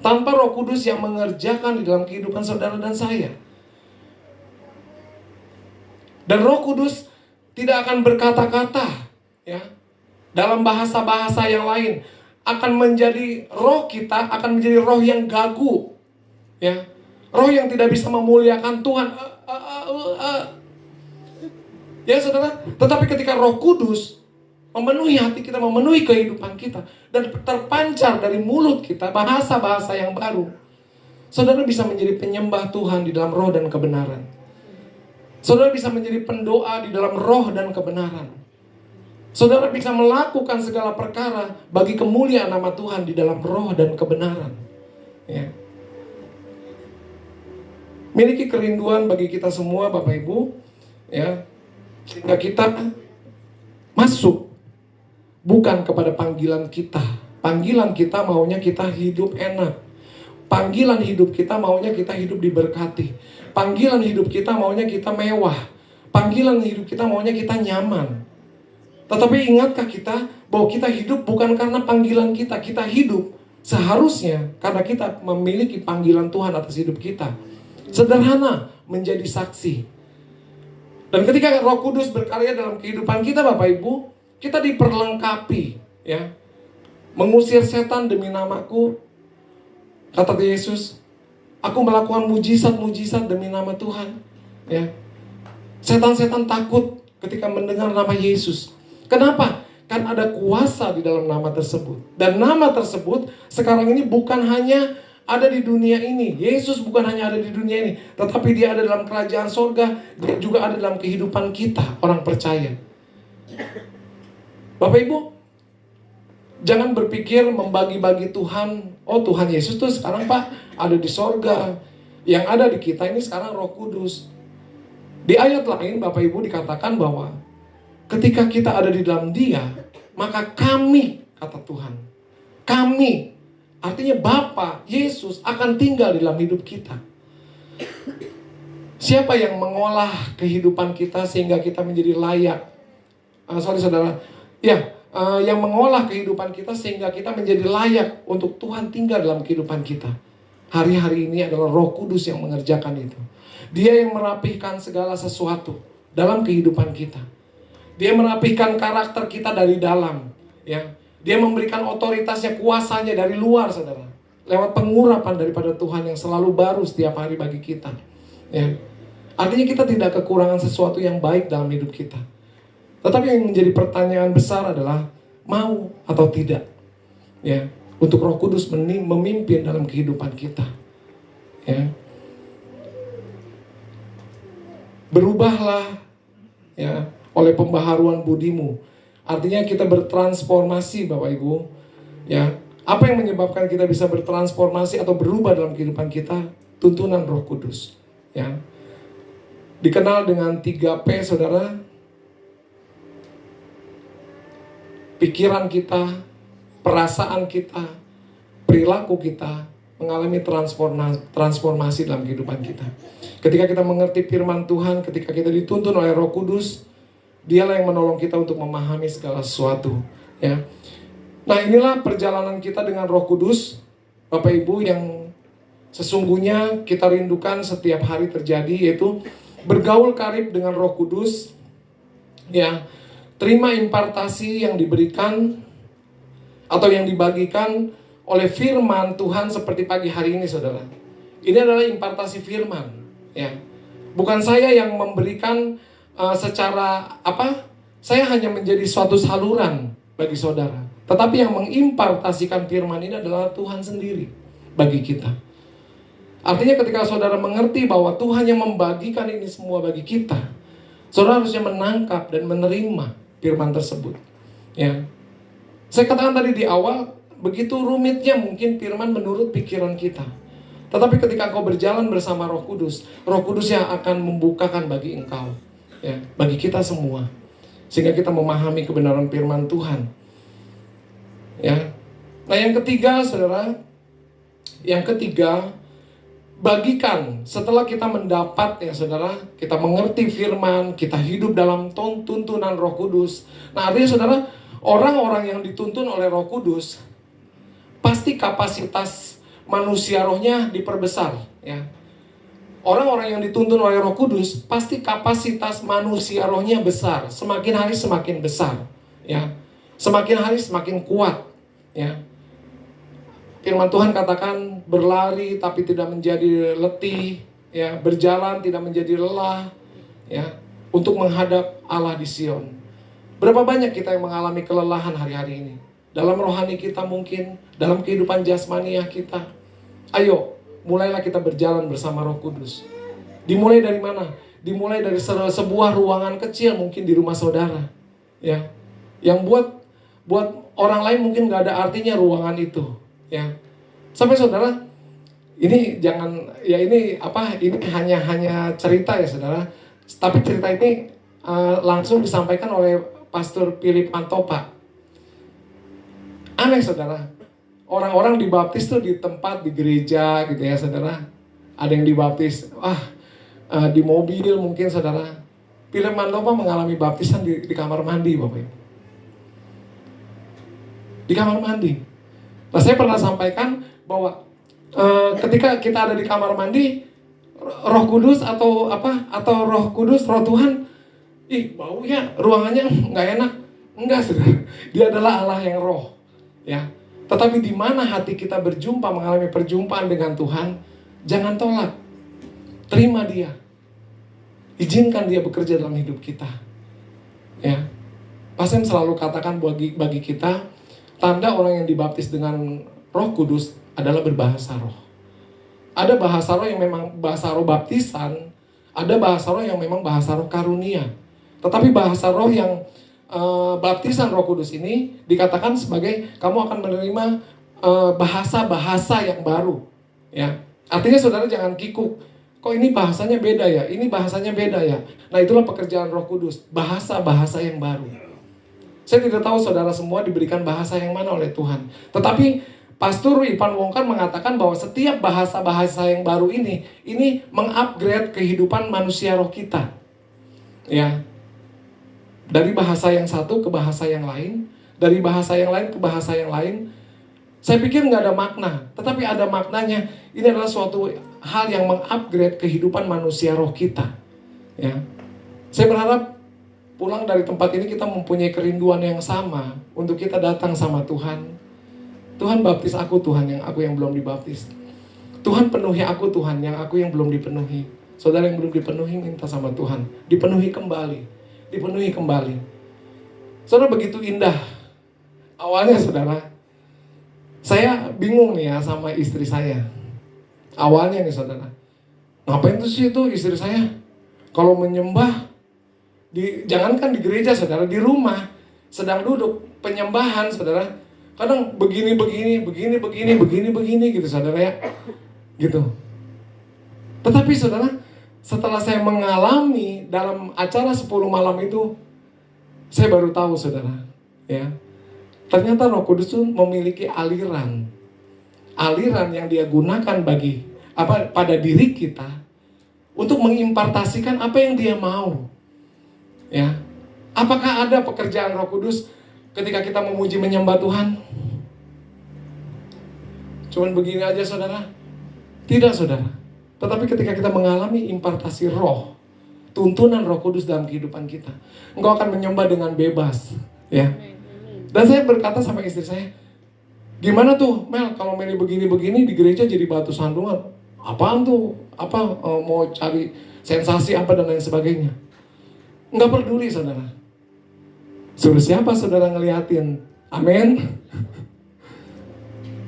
[SPEAKER 1] Tanpa Roh Kudus yang mengerjakan di dalam kehidupan saudara dan saya. Dan Roh Kudus tidak akan berkata-kata, ya. Dalam bahasa-bahasa yang lain, akan menjadi roh kita, akan menjadi roh yang gagu. Ya, roh yang tidak bisa memuliakan Tuhan. Ya saudara, tetapi ketika Roh Kudus memenuhi hati kita, memenuhi kehidupan kita, dan terpancar dari mulut kita bahasa-bahasa yang baru, saudara bisa menjadi penyembah Tuhan di dalam roh dan kebenaran. Saudara bisa menjadi pendoa di dalam roh dan kebenaran. Saudara bisa melakukan segala perkara bagi kemuliaan nama Tuhan di dalam roh dan kebenaran. Ya. Miliki kerinduan bagi kita semua, Bapak Ibu, ya, sehingga kita masuk bukan kepada panggilan kita. Panggilan kita maunya kita hidup enak. Panggilan hidup kita maunya kita hidup diberkati. Panggilan hidup kita maunya kita mewah. Panggilan hidup kita maunya kita nyaman. Tetapi ingatkah kita bahwa kita hidup bukan karena panggilan kita. Kita hidup seharusnya karena kita memiliki panggilan Tuhan atas hidup kita. Sederhana, menjadi saksi. Dan ketika Roh Kudus berkarya dalam kehidupan kita, Bapak Ibu, kita diperlengkapi, ya. Mengusir setan demi namaku, kata Yesus, aku melakukan mujizat-mujizat demi nama Tuhan, ya. Setan-setan takut ketika mendengar nama Yesus. Kenapa? Kan ada kuasa di dalam nama tersebut. Dan nama tersebut sekarang ini bukan hanya ada di dunia ini. Yesus bukan hanya ada di dunia ini, tetapi dia ada dalam kerajaan sorga. Dia juga ada dalam kehidupan kita, orang percaya. Bapak Ibu, jangan berpikir membagi-bagi Tuhan. Oh, Tuhan Yesus tuh sekarang Pak ada di sorga. Yang ada di kita ini sekarang Roh Kudus. Di ayat lain Bapak Ibu dikatakan bahwa ketika kita ada di dalam Dia, maka kami, kata Tuhan, kami, artinya Bapa, Yesus akan tinggal di dalam hidup kita. Siapa yang mengolah kehidupan kita sehingga kita menjadi layak? Saudara. Ya, yang mengolah kehidupan kita sehingga kita menjadi layak untuk Tuhan tinggal dalam kehidupan kita. Hari-hari ini adalah Roh Kudus yang mengerjakan itu. Dia yang merapihkan segala sesuatu dalam kehidupan kita. Dia merapihkan karakter kita dari dalam, ya. Dia memberikan otoritasnya, kuasanya dari luar, saudara. Lewat pengurapan daripada Tuhan yang selalu baru setiap hari bagi kita. Ya. Artinya kita tidak kekurangan sesuatu yang baik dalam hidup kita. Tetapi yang menjadi pertanyaan besar adalah mau atau tidak. Ya, untuk Roh Kudus memimpin dalam kehidupan kita. Ya. Berubahlah, ya, oleh pembaharuan budimu. Artinya kita bertransformasi, Bapak Ibu. Ya, apa yang menyebabkan kita bisa bertransformasi atau berubah dalam kehidupan kita? Tuntunan Roh Kudus. Ya, dikenal dengan 3P, saudara. Pikiran kita, perasaan kita, perilaku kita mengalami transformasi dalam kehidupan kita. Ketika kita mengerti firman Tuhan, ketika kita dituntun oleh Roh Kudus, Dialah yang menolong kita untuk memahami segala sesuatu, ya. Nah, inilah perjalanan kita dengan Roh Kudus, Bapak Ibu, yang sesungguhnya kita rindukan setiap hari terjadi, yaitu bergaul karib dengan Roh Kudus, ya. Terima impartasi yang diberikan atau yang dibagikan oleh firman Tuhan seperti pagi hari ini, saudara. Ini adalah impartasi firman, ya. Bukan saya yang memberikan secara saya hanya menjadi suatu saluran bagi saudara. Tetapi yang mengimpartasikan firman ini adalah Tuhan sendiri bagi kita. Artinya ketika saudara mengerti bahwa Tuhan yang membagikan ini semua bagi kita, saudara harusnya menangkap dan menerima firman tersebut. Ya. Saya katakan tadi di awal, begitu rumitnya mungkin firman menurut pikiran kita. Tetapi ketika engkau berjalan bersama Roh Kudus yang akan membukakan bagi engkau, ya, bagi kita semua, sehingga kita memahami kebenaran firman Tuhan. Ya. Nah, yang ketiga, saudara, bagikan. Setelah kita mendapat, ya saudara, kita mengerti firman, kita hidup dalam tuntunan Roh Kudus. Nah, artinya saudara, orang-orang yang dituntun oleh Roh Kudus pasti kapasitas manusia rohnya diperbesar, ya. Orang-orang yang dituntun oleh Roh Kudus pasti kapasitas manusia rohnya besar, semakin hari semakin besar, ya. Semakin hari semakin kuat, ya. Firman Tuhan katakan berlari tapi tidak menjadi letih, ya, berjalan tidak menjadi lelah, ya, untuk menghadap Allah di Sion. Berapa banyak kita yang mengalami kelelahan hari-hari ini? Dalam rohani kita mungkin, dalam kehidupan jasmaniah kita. Ayo, mulailah kita berjalan bersama Roh Kudus. Dimulai dari mana? Dimulai dari sebuah ruangan kecil mungkin di rumah saudara, ya. Yang buat orang lain mungkin nggak ada artinya ruangan itu, ya. Sampai saudara, ini jangan, ya ini hanya cerita ya saudara. Tapi cerita ini langsung disampaikan oleh Pastor Philip Mantopa. Aneh saudara, orang-orang dibaptis tuh di tempat, di gereja gitu ya saudara. Ada yang dibaptis, di mobil mungkin saudara. Philip Mantopa mengalami baptisan di kamar mandi Bapak Ibu. Di kamar mandi. Nah, saya pernah sampaikan bahwa ketika kita ada di kamar mandi, Roh Kudus atau Roh Kudus, Roh Tuhan, baunya, ruangannya nggak enak. Enggak saudara, Dia adalah Allah yang roh, ya. Tetapi di mana hati kita berjumpa, mengalami perjumpaan dengan Tuhan, jangan tolak, terima Dia, izinkan Dia bekerja dalam hidup kita, ya. Pasien selalu katakan bagi kita, tanda orang yang dibaptis dengan Roh Kudus adalah berbahasa roh. Ada bahasa roh yang memang bahasa roh baptisan, ada bahasa roh yang memang bahasa roh karunia. Tetapi bahasa roh yang baptisan Roh Kudus ini dikatakan sebagai kamu akan menerima bahasa-bahasa yang baru, ya. Artinya saudara jangan kikuk, kok ini bahasanya beda ya, ini bahasanya beda ya. Nah, itulah pekerjaan Roh Kudus, bahasa-bahasa yang baru. Saya tidak tahu saudara semua diberikan bahasa yang mana oleh Tuhan. Tetapi Pastor Ivan Wongkan mengatakan bahwa setiap bahasa-bahasa yang baru ini mengupgrade kehidupan manusia roh kita, ya. Dari bahasa yang satu ke bahasa yang lain, dari bahasa yang lain ke bahasa yang lain. Saya pikir nggak ada makna, tetapi ada maknanya. Ini adalah suatu hal yang mengupgrade kehidupan manusia roh kita, ya. Saya berharap pulang dari tempat ini kita mempunyai kerinduan yang sama untuk kita datang sama Tuhan. Tuhan baptis aku Tuhan, yang aku yang belum dibaptis. Tuhan penuhi aku Tuhan, yang aku yang belum dipenuhi. Saudara yang belum dipenuhi minta sama Tuhan, dipenuhi kembali, dipenuhi kembali. Saudara, begitu indah. Awalnya saudara, saya bingung nih ya sama istri saya. Awalnya nih saudara, ngapain tuh sih itu istri saya kalau menyembah, jangankan di gereja saudara, di rumah sedang duduk penyembahan saudara, kadang begini gitu saudara ya, gitu. Tetapi saudara, setelah saya mengalami dalam acara 10 malam itu, saya baru tahu saudara, ya, ternyata Roh Kudus itu memiliki aliran yang Dia gunakan pada diri kita untuk mengimpartasikan apa yang Dia mau, ya. Apakah ada pekerjaan Roh Kudus ketika kita memuji menyembah Tuhan? Cuman begini aja saudara? Tidak saudara. Tetapi ketika kita mengalami impartasi roh, tuntunan Roh Kudus dalam kehidupan kita, engkau akan menyembah dengan bebas, ya. Dan saya berkata sama istri saya, gimana tuh Mel, kalau Meli begini-begini di gereja jadi batu sandungan? Apaan tuh? Mau cari sensasi apa dan lain sebagainya? Enggak peduli saudara. Suruh siapa saudara ngeliatin? Amin.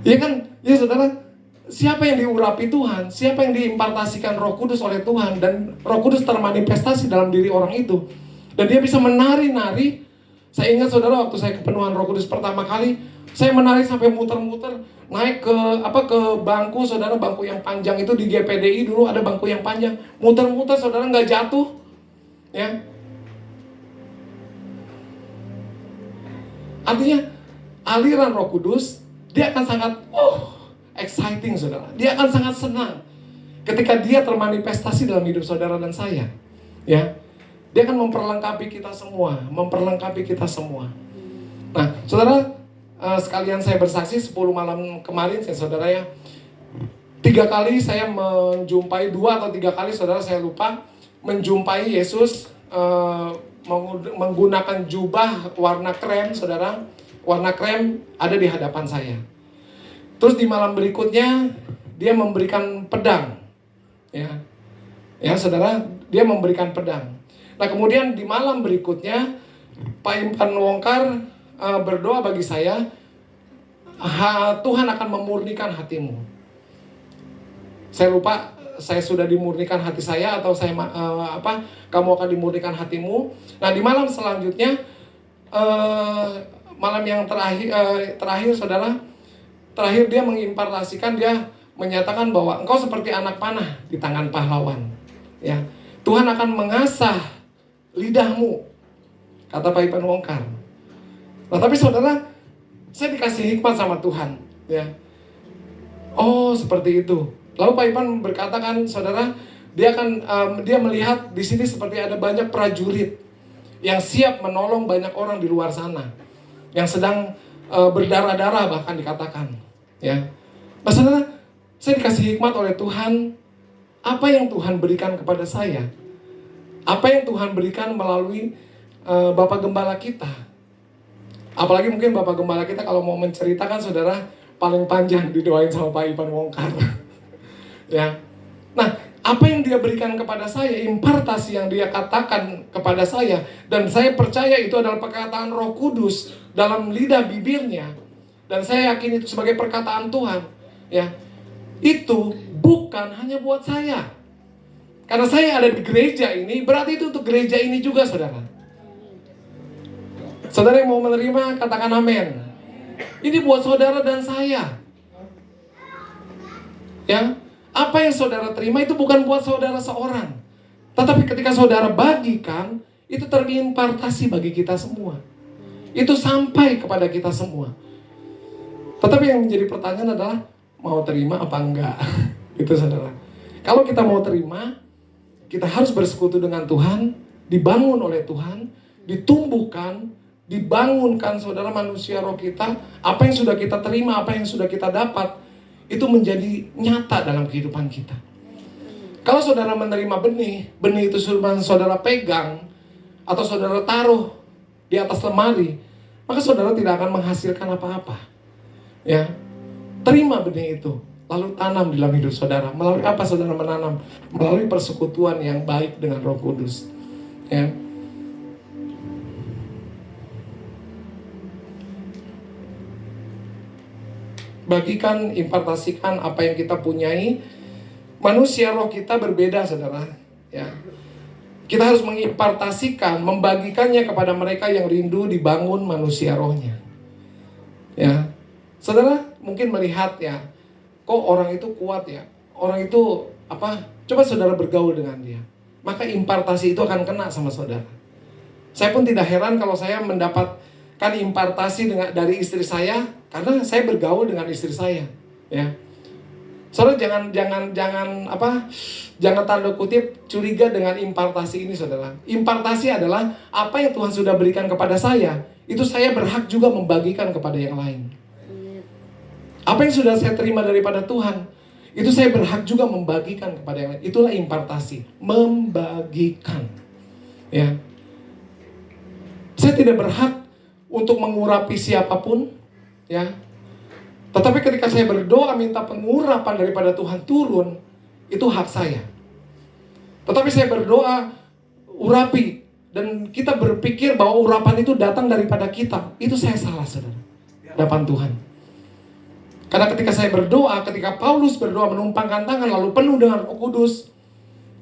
[SPEAKER 1] Ya kan? Ya saudara, siapa yang diurapi Tuhan, siapa yang diimpartasikan Roh Kudus oleh Tuhan, dan Roh Kudus termanifestasi dalam diri orang itu, dan dia bisa menari-nari. Saya ingat saudara, waktu saya kepenuhan Roh Kudus pertama kali, saya menari sampai muter-muter, naik ke bangku saudara, bangku yang panjang itu di GPDI dulu ada bangku yang panjang, muter-muter saudara, nggak jatuh, ya. Artinya aliran Roh Kudus, dia akan sangat exciting saudara. Dia akan sangat senang ketika dia termanifestasi dalam hidup saudara dan saya, ya. Dia akan memperlengkapi kita semua, Nah, saudara, sekalian saya bersaksi 10 malam kemarin saudara ya, 3 kali saya menjumpai, 2 atau 3 kali saudara saya lupa, menjumpai Yesus menggunakan jubah warna krem saudara. warna krem ada di hadapan saya. Terus di malam berikutnya dia memberikan pedang. Ya saudara, dia memberikan pedang. Nah kemudian di malam berikutnya Pak Ipan Wongkar berdoa bagi saya, Tuhan akan memurnikan hatimu. Saya lupa saya sudah dimurnikan hati saya atau kamu akan dimurnikan hatimu. Nah di malam selanjutnya, malam yang terakhir saudara, terakhir dia mengimpartasikan, dia menyatakan bahwa engkau seperti anak panah di tangan pahlawan. Ya, Tuhan akan mengasah lidahmu, kata Pak Ipan Wongkar. Nah tapi saudara, saya dikasih hikmat sama Tuhan. Ya, oh seperti itu. Lalu Pak Ipan berkata kan, saudara, dia melihat di sini seperti ada banyak prajurit yang siap menolong banyak orang di luar sana yang sedang berdarah-darah bahkan dikatakan. Ya, nah saudara, saya dikasih hikmat oleh Tuhan. Apa yang Tuhan berikan kepada saya? Apa yang Tuhan berikan melalui Bapak Gembala kita? Apalagi mungkin Bapak Gembala kita kalau mau menceritakan, saudara, paling panjang didoain sama Pak Ipan Wongkar. Ya, nah apa yang dia berikan kepada saya, impartasi yang dia katakan kepada saya, dan saya percaya itu adalah perkataan Roh Kudus dalam lidah bibirnya, dan saya yakin itu sebagai perkataan Tuhan. Ya, itu bukan hanya buat saya, karena saya ada di gereja ini, berarti itu untuk gereja ini juga, saudara. Saudara yang mau menerima, katakan amin. Ini buat saudara dan saya. Ya, apa yang saudara terima itu bukan buat saudara seorang, tetapi ketika saudara bagikan, itu terimpartasi bagi kita semua. Itu sampai kepada kita semua. Tetapi yang menjadi pertanyaan adalah, mau terima apa enggak? Itu saudara. Kalau kita mau terima, kita harus bersekutu dengan Tuhan, dibangun oleh Tuhan, ditumbuhkan, dibangunkan saudara manusia roh kita. Apa yang sudah kita terima, apa yang sudah kita dapat, itu menjadi nyata dalam kehidupan kita. Kalau saudara menerima benih itu saudara pegang atau saudara taruh di atas lemari, maka saudara tidak akan menghasilkan apa-apa. Ya, terima benih itu, lalu tanam di dalam hidup saudara. Melalui apa saudara menanam? Melalui persekutuan yang baik dengan Roh Kudus. Ya. Bagikan, impartasikan apa yang kita punyai. Manusia roh kita berbeda, saudara. Ya. Kita harus mengimpartasikan, membagikannya kepada mereka yang rindu dibangun manusia rohnya. Ya, saudara mungkin melihat ya, kok orang itu kuat ya, orang itu apa? Coba saudara bergaul dengan dia, maka impartasi itu akan kena sama saudara. Saya pun tidak heran kalau saya mendapatkan impartasi dari istri saya, karena saya bergaul dengan istri saya, ya. Saudara jangan tanda kutip curiga dengan impartasi ini, saudara. Impartasi adalah apa yang Tuhan sudah berikan kepada saya, itu saya berhak juga membagikan kepada yang lain. Apa yang sudah saya terima daripada Tuhan, itu saya berhak juga membagikan kepada yang lain. Itulah impartasi, membagikan. Ya. Saya tidak berhak untuk mengurapi siapapun, ya. Tetapi ketika saya berdoa minta pengurapan daripada Tuhan turun, itu hak saya. Tetapi saya berdoa urapi, dan kita berpikir bahwa urapan itu datang daripada kita, itu saya salah, saudara, depan Tuhan. Karena ketika saya berdoa, ketika Paulus berdoa menumpangkan tangan lalu penuh dengan Roh Kudus,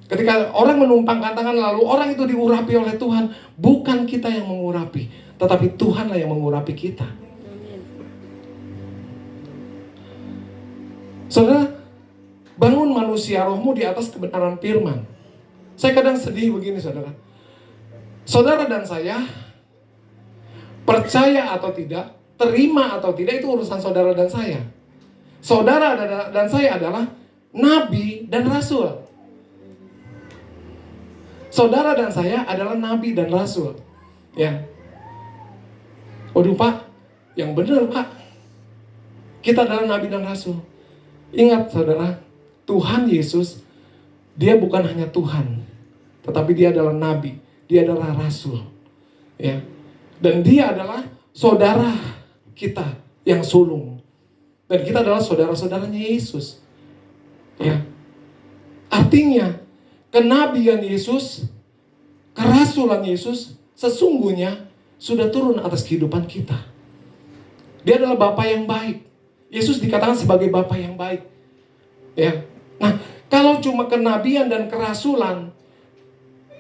[SPEAKER 1] ketika orang menumpangkan tangan lalu orang itu diurapi oleh Tuhan, bukan kita yang mengurapi, tetapi Tuhanlah yang mengurapi kita. Saudara, bangun manusia rohmu di atas kebenaran firman. Saya kadang sedih begini, saudara. Saudara dan saya, percaya atau tidak, terima atau tidak, itu urusan saudara dan saya. Saudara dan saya adalah nabi dan rasul. Saudara dan saya adalah nabi dan rasul. Ya. Waduh Pak, yang benar Pak. Kita adalah nabi dan rasul. Ingat saudara, Tuhan Yesus, dia bukan hanya Tuhan, tetapi dia adalah nabi, dia adalah rasul. Ya. Dan dia adalah saudara kita yang sulung. Dan kita adalah saudara-saudaranya Yesus. Ya. Artinya, kenabian Yesus, kerasulan Yesus, sesungguhnya sudah turun atas kehidupan kita. Dia adalah Bapa yang baik. Yesus dikatakan sebagai Bapa yang baik. Ya. Nah, kalau cuma kenabian dan kerasulan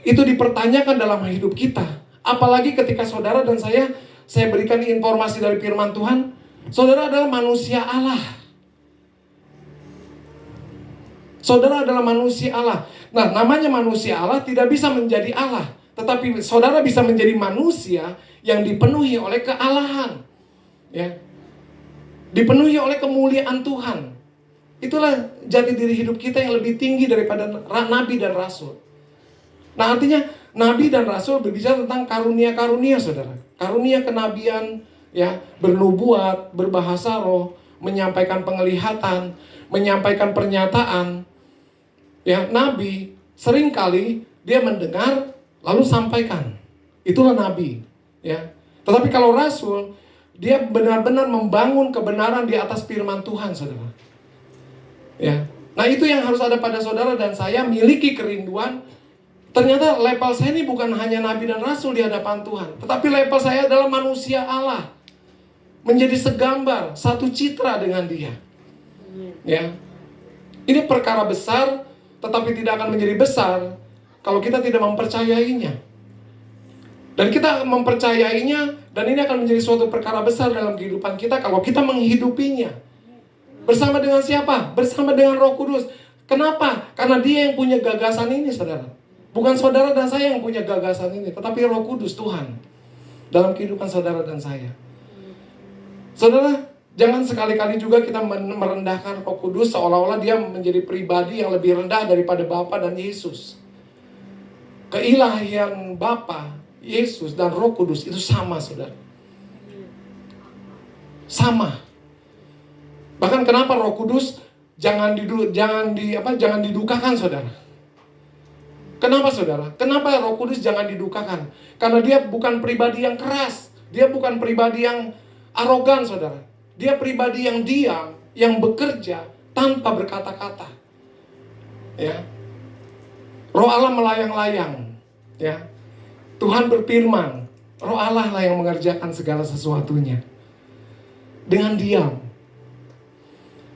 [SPEAKER 1] itu dipertanyakan dalam hidup kita, apalagi ketika saudara dan saya berikan informasi dari firman Tuhan, saudara adalah manusia Allah. Saudara adalah manusia Allah. Nah, namanya manusia Allah tidak bisa menjadi Allah, tetapi saudara bisa menjadi manusia yang dipenuhi oleh kealahan. Ya. Dipenuhi oleh kemuliaan Tuhan. Itulah jati diri hidup kita yang lebih tinggi daripada nabi dan rasul. Nah, artinya nabi dan rasul berbicara tentang karunia-karunia, saudara. Karunia kenabian, ya, bernubuat, berbahasa roh, menyampaikan penglihatan, menyampaikan pernyataan. Ya, nabi seringkali dia mendengar lalu sampaikan. Itulah nabi, ya. Tetapi kalau rasul, dia benar-benar membangun kebenaran di atas firman Tuhan, saudara. Ya. Nah, itu yang harus ada pada saudara dan saya, miliki kerinduan. Ternyata level saya ini bukan hanya nabi dan rasul di hadapan Tuhan, tetapi level saya adalah manusia Allah. Menjadi segambar, satu citra dengan Dia. Ya. Ini perkara besar, tetapi tidak akan menjadi besar kalau kita tidak mempercayainya. Dan kita mempercayainya, dan ini akan menjadi suatu perkara besar dalam kehidupan kita kalau kita menghidupinya. Bersama dengan siapa? Bersama dengan Roh Kudus. Kenapa? Karena Dia yang punya gagasan ini, saudara. Bukan saudara dan saya yang punya gagasan ini, tetapi Roh Kudus Tuhan dalam kehidupan saudara dan saya. Saudara, jangan sekali-kali juga kita merendahkan Roh Kudus seolah-olah Dia menjadi pribadi yang lebih rendah daripada Bapa dan Yesus. Keilahian Bapa, Yesus dan Roh Kudus itu sama, saudara. Sama. Bahkan kenapa Roh Kudus jangan didukakan, saudara? Kenapa, saudara? Kenapa Roh Kudus jangan didukakan? Karena Dia bukan pribadi yang keras. Dia bukan pribadi yang arogan, saudara. Dia pribadi yang diam, yang bekerja tanpa berkata-kata. Ya. Roh Allah melayang-layang. Ya. Tuhan berfirman, Roh Allah lah yang mengerjakan segala sesuatunya. Dengan diam.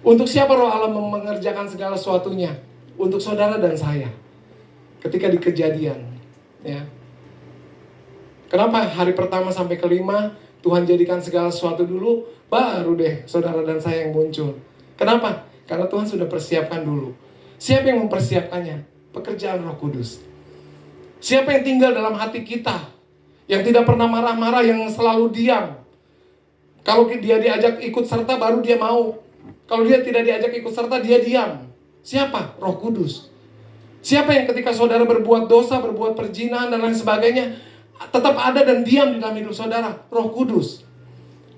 [SPEAKER 1] Untuk siapa Roh Allah mengerjakan segala sesuatunya? Untuk saudara dan saya. Ketika di Kejadian. Ya. Kenapa hari pertama sampai kelima Tuhan jadikan segala sesuatu dulu, baru deh saudara dan saya yang muncul. Kenapa? Karena Tuhan sudah persiapkan dulu. Siapa yang mempersiapkannya? Pekerjaan Roh Kudus. Siapa yang tinggal dalam hati kita, yang tidak pernah marah-marah, yang selalu diam. Kalau dia diajak ikut serta baru dia mau. Kalau dia tidak diajak ikut serta, dia diam. Siapa? Roh Kudus. Siapa yang ketika saudara berbuat dosa, berbuat perzinahan dan lain sebagainya, tetap ada dan diam di dalam hidup saudara? Roh Kudus.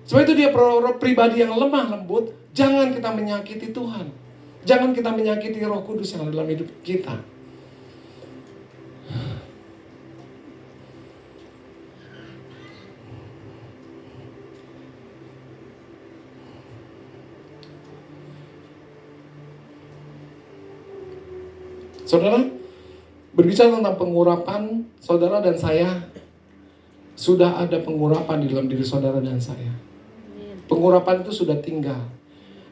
[SPEAKER 1] Sebab itu dia pribadi yang lemah lembut. Jangan kita menyakiti Tuhan. Jangan kita menyakiti Roh Kudus yang ada dalam hidup kita. Saudara, berbicara tentang pengurapan, saudara dan saya sudah ada pengurapan di dalam diri saudara dan saya. Pengurapan itu sudah tinggal.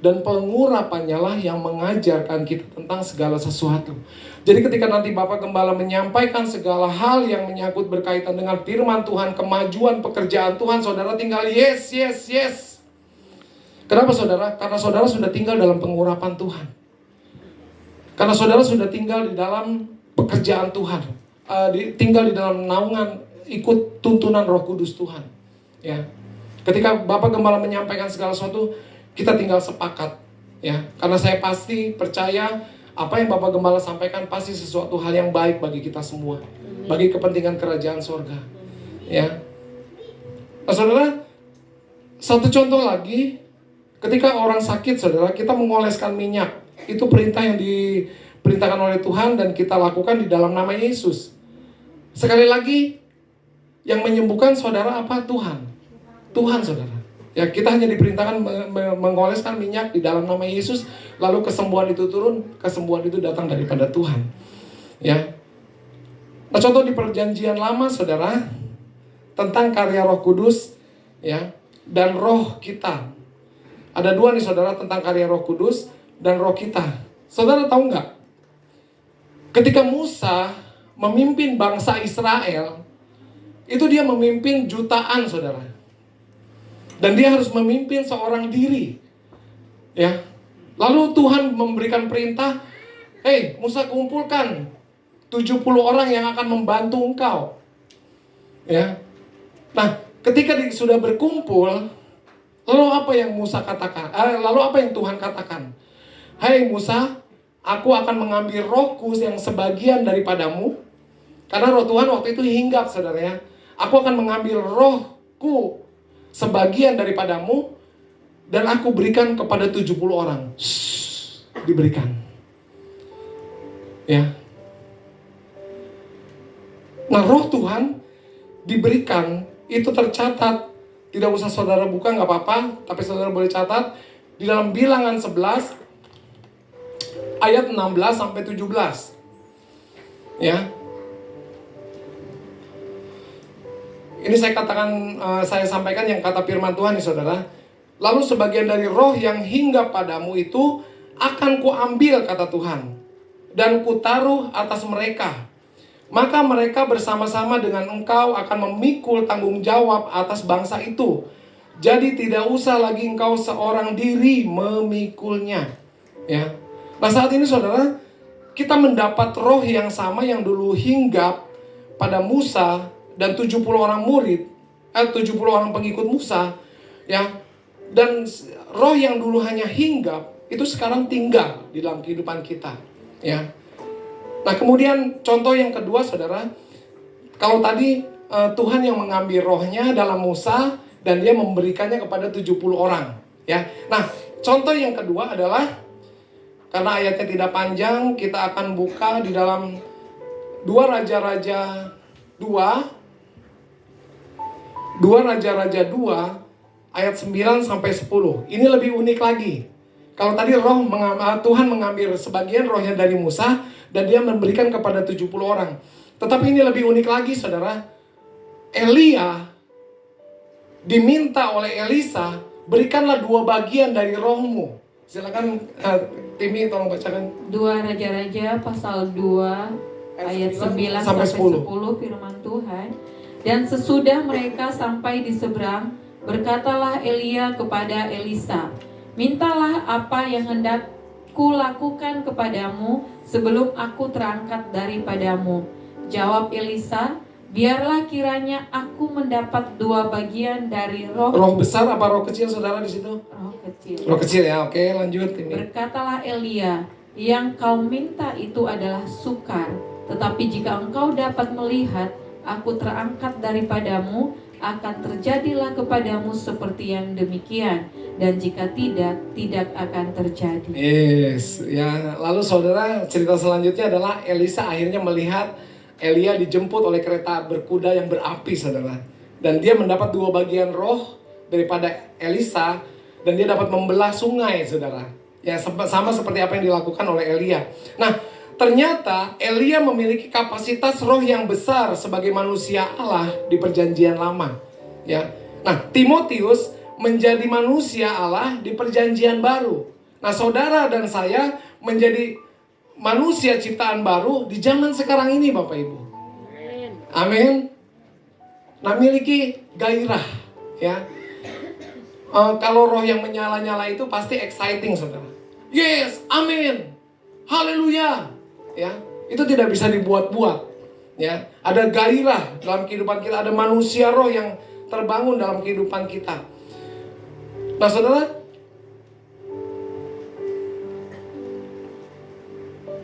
[SPEAKER 1] Dan pengurapannya lah yang mengajarkan kita tentang segala sesuatu. Jadi ketika nanti Bapak Gembala menyampaikan segala hal yang menyangkut berkaitan dengan firman Tuhan, kemajuan pekerjaan Tuhan, saudara tinggal yes, yes, yes. Kenapa, saudara? Karena saudara sudah tinggal dalam pengurapan Tuhan. Karena saudara sudah tinggal di dalam pekerjaan Tuhan, tinggal di dalam naungan, ikut tuntunan Roh Kudus Tuhan. Ya, ketika Bapak Gembala menyampaikan segala sesuatu, kita tinggal sepakat. Ya, karena saya pasti percaya apa yang Bapak Gembala sampaikan pasti sesuatu hal yang baik bagi kita semua, bagi kepentingan kerajaan sorga. Ya, nah, saudara, satu contoh lagi, ketika orang sakit, saudara, kita mengoleskan minyak. Itu perintah yang diperintahkan oleh Tuhan dan kita lakukan di dalam nama Yesus. Sekali lagi, yang menyembuhkan saudara apa? Tuhan. Tuhan, saudara. Ya, kita hanya diperintahkan mengoleskan minyak di dalam nama Yesus, lalu kesembuhan itu turun, kesembuhan itu datang daripada Tuhan. Ya. Nah, contoh di perjanjian lama, saudara, tentang karya Roh Kudus, ya, dan roh kita. Ada dua nih, saudara, tentang karya Roh Kudus dan roh kita. Saudara tahu nggak? Ketika Musa memimpin bangsa Israel, itu dia memimpin jutaan, saudara. Dan dia harus memimpin seorang diri. Ya. Lalu Tuhan memberikan perintah, "Hei, Musa, kumpulkan 70 orang yang akan membantu engkau." Ya. Nah, ketika sudah berkumpul, lalu apa yang Musa katakan? Lalu apa yang Tuhan katakan? "Hei Musa, aku akan mengambil rohku yang sebagian daripadamu." Karena roh Tuhan waktu itu hinggap, saudara ya. "Aku akan mengambil rohku sebagian daripadamu, dan aku berikan kepada 70 orang." Diberikan. Ya. Nah, roh Tuhan diberikan, itu tercatat. Tidak usah saudara buka, nggak apa-apa, tapi saudara boleh catat di dalam Bilangan 11 ayat 16 sampai 17. Ya. Ini saya sampaikan yang kata firman Tuhan nih, saudara. "Lalu sebagian dari roh yang hinggap padamu itu akan kuambil," kata Tuhan, "dan kutaruh atas mereka. Maka mereka bersama-sama dengan engkau akan memikul tanggung jawab atas bangsa itu. Jadi tidak usah lagi engkau seorang diri memikulnya." Ya. Nah, saat ini, saudara, kita mendapat roh yang sama yang dulu hinggap pada Musa dan 70 orang murid, 70 orang pengikut Musa, ya. Dan roh yang dulu hanya hinggap itu sekarang tinggal di dalam kehidupan kita, ya. Nah, kemudian contoh yang kedua, saudara, kalau tadi Tuhan yang mengambil rohnya dalam Musa dan dia memberikannya kepada 70 orang, ya. Nah, contoh yang kedua adalah, karena ayatnya tidak panjang, kita akan buka di dalam 2 Raja-Raja 2 ayat 9 sampai 10. Ini lebih unik lagi. Kalau tadi Tuhan mengambil sebagian rohnya dari Musa dan dia memberikan kepada 70 orang. Tetapi ini lebih unik lagi, saudara. Elia diminta oleh Elisa, "Berikanlah 2 bagian dari rohmu." Silakan Timi tolong bacakan.
[SPEAKER 2] 2 Raja-Raja pasal 2 ayat 9 sampai 10 firman Tuhan. "Dan sesudah mereka sampai di seberang, berkatalah Elia kepada Elisa, 'Mintalah apa yang hendak kulakukan kepadamu sebelum aku terangkat daripadamu.' Jawab Elisa, 'Biarlah kiranya aku mendapat 2 bagian dari roh.'"
[SPEAKER 1] Roh besar apa roh kecil, saudara, di situ?
[SPEAKER 2] Roh kecil.
[SPEAKER 1] Roh kecil, ya. Oke, lanjut ini.
[SPEAKER 2] "Berkatalah Elia, 'Yang kau minta itu adalah sukar, tetapi jika engkau dapat melihat aku terangkat daripadamu, akan terjadilah kepadamu seperti yang demikian, dan jika tidak, tidak akan terjadi.'"
[SPEAKER 1] Yes, ya. Lalu saudara, cerita selanjutnya adalah Elisa akhirnya melihat Elia dijemput oleh kereta berkuda yang berapi, saudara. Dan dia mendapat 2 bagian roh daripada Elisa, dan dia dapat membelah sungai, saudara. Ya, sama seperti apa yang dilakukan oleh Elia. Nah, ternyata Elia memiliki kapasitas roh yang besar sebagai manusia Allah di perjanjian lama. Ya. Nah, Timotius menjadi manusia Allah di perjanjian baru. Nah, saudara dan saya menjadi manusia ciptaan baru di zaman sekarang ini, Bapak Ibu. Amin. Nah, miliki gairah, ya. Kalau roh yang menyala-nyala itu pasti exciting, saudara. Yes, amin, haleluya. Ya, itu tidak bisa dibuat-buat. Ya, ada gairah dalam kehidupan kita, ada manusia roh yang terbangun dalam kehidupan kita. Nah, saudara,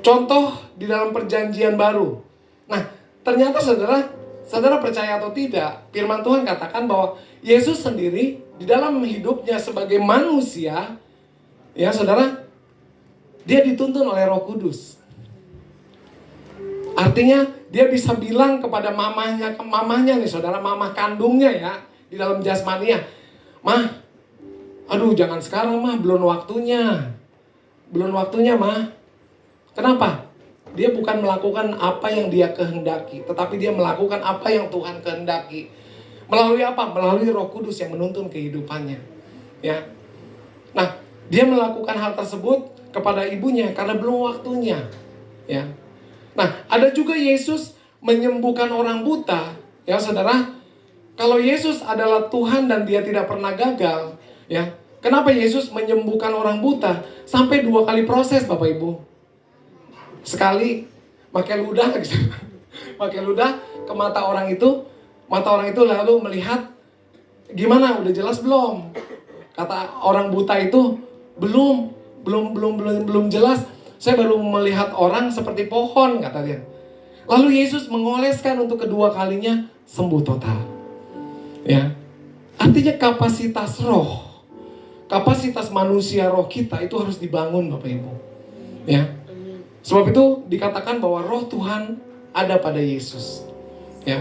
[SPEAKER 1] contoh di dalam perjanjian baru. Nah, ternyata saudara percaya atau tidak, firman Tuhan katakan bahwa Yesus sendiri di dalam hidupnya sebagai manusia, ya saudara, dia dituntun oleh Roh Kudus. Artinya dia bisa bilang kepada mamahnya nih, saudara, mamah kandungnya, ya, di dalam jasmania, "Mah, Aduh, jangan sekarang mah, belum waktunya. Belum waktunya mah. Kenapa? Dia bukan melakukan apa yang dia kehendaki, tetapi dia melakukan apa yang Tuhan kehendaki. Melalui apa? Melalui Roh Kudus yang menuntun kehidupannya. Ya. Nah, dia melakukan hal tersebut kepada ibunya karena belum waktunya. Ya. Nah, ada juga Yesus menyembuhkan orang buta. Ya, saudara. Kalau Yesus adalah Tuhan dan dia tidak pernah gagal, ya. Kenapa Yesus menyembuhkan orang buta sampai 2 kali proses, Bapak Ibu? Sekali pakai ludah, pakai ludah ke mata orang itu lalu melihat, gimana? Udah jelas belum? Kata orang buta itu, belum jelas. Saya baru melihat orang seperti pohon, kata dia. Lalu Yesus mengoleskan untuk kedua kalinya, sembuh total. Ya, artinya kapasitas roh, kapasitas manusia roh kita itu harus dibangun, Bapak Ibu. Ya, sebab itu dikatakan bahwa roh Tuhan ada pada Yesus. Ya,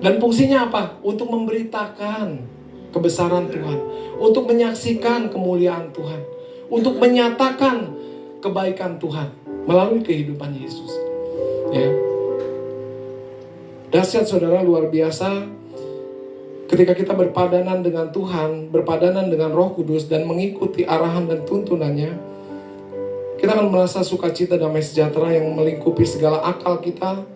[SPEAKER 1] dan fungsinya apa? Untuk memberitakan kebesaran Tuhan, untuk menyaksikan kemuliaan Tuhan, untuk menyatakan kebaikan Tuhan melalui kehidupan Yesus. Ya, dahsyat saudara, luar biasa. Ketika kita berpadanan dengan Tuhan, berpadanan dengan Roh Kudus dan mengikuti arahan dan tuntunannya, kita akan merasa sukacita, damai sejahtera yang melingkupi segala akal kita.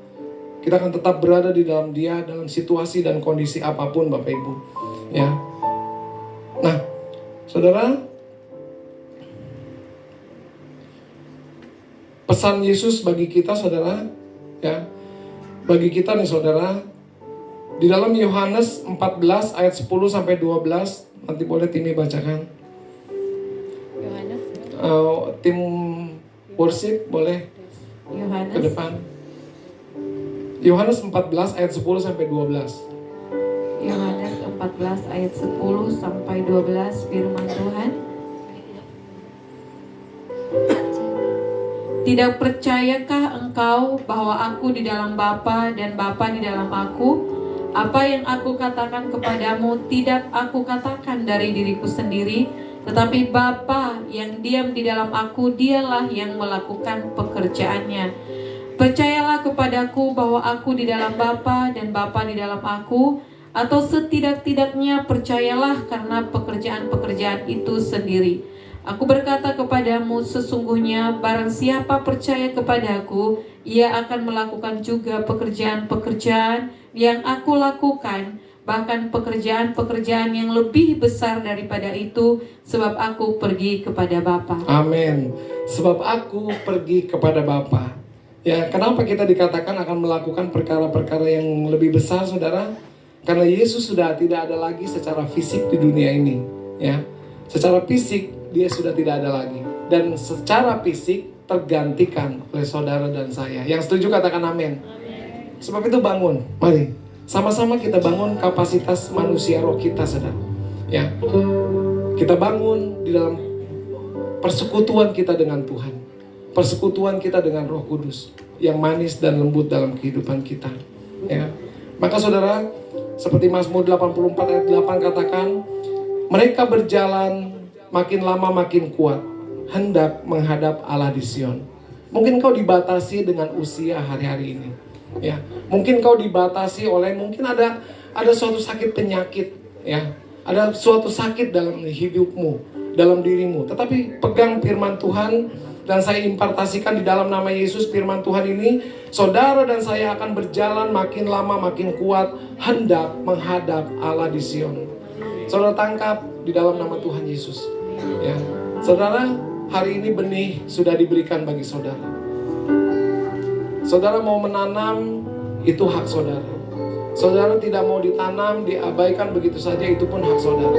[SPEAKER 1] Kita akan tetap berada di dalam Dia dalam situasi dan kondisi apapun, Bapak Ibu. Ya. Nah, saudara, pesan Yesus bagi kita, saudara, ya, bagi kita nih, saudara. Di dalam Yohanes 14 ayat 10 sampai 12, nanti boleh Timi bacakan.
[SPEAKER 2] Yohanes.
[SPEAKER 1] Tim worship boleh ke depan. Yohanes 14 ayat 10 sampai 12.
[SPEAKER 2] Yohanes 14 ayat 10 sampai 12, firman Tuhan. Tidak percayakah engkau bahwa aku di dalam Bapa dan Bapa di dalam aku? Apa yang aku katakan kepadamu tidak aku katakan dari diriku sendiri, tetapi Bapa yang diam di dalam aku, dialah yang melakukan pekerjaannya. Percayalah kepadaku bahwa aku di dalam Bapa dan Bapa di dalam aku, atau setidak-tidaknya percayalah karena pekerjaan-pekerjaan itu sendiri. Aku berkata kepadamu, sesungguhnya barang siapa percaya kepadaku, ia akan melakukan juga pekerjaan-pekerjaan yang aku lakukan, bahkan pekerjaan-pekerjaan yang lebih besar daripada itu, sebab aku pergi kepada Bapa.
[SPEAKER 1] Amin. Sebab aku pergi kepada Bapa. Ya, kenapa kita dikatakan akan melakukan perkara-perkara yang lebih besar, saudara? Karena Yesus sudah tidak ada lagi secara fisik di dunia ini. Ya, secara fisik Dia sudah tidak ada lagi, dan secara fisik tergantikan oleh saudara dan saya. Yang setuju katakan amin. Sebab itu bangun, mari sama-sama kita bangun kapasitas manusia roh kita, saudara. Ya, kita bangun di dalam persekutuan kita dengan Tuhan, persekutuan kita dengan Roh Kudus yang manis dan lembut dalam kehidupan kita. Ya, maka saudara, seperti Mazmur 84 ayat 8 katakan, mereka berjalan makin lama makin kuat, hendak menghadap Allah di Sion. Mungkin kau dibatasi dengan usia hari-hari ini. Ya, mungkin kau dibatasi oleh, mungkin ada suatu sakit penyakit, ya. Ada suatu sakit dalam hidupmu, dalam dirimu. Tetapi pegang firman Tuhan, dan saya impartasikan di dalam nama Yesus firman Tuhan ini, saudara dan saya akan berjalan makin lama makin kuat, hendak menghadap Allah di Sion. Saudara tangkap di dalam nama Tuhan Yesus. Ya, saudara, hari ini benih sudah diberikan bagi saudara. Saudara mau menanam, itu hak saudara. Saudara tidak mau ditanam, diabaikan begitu saja, itu pun hak saudara.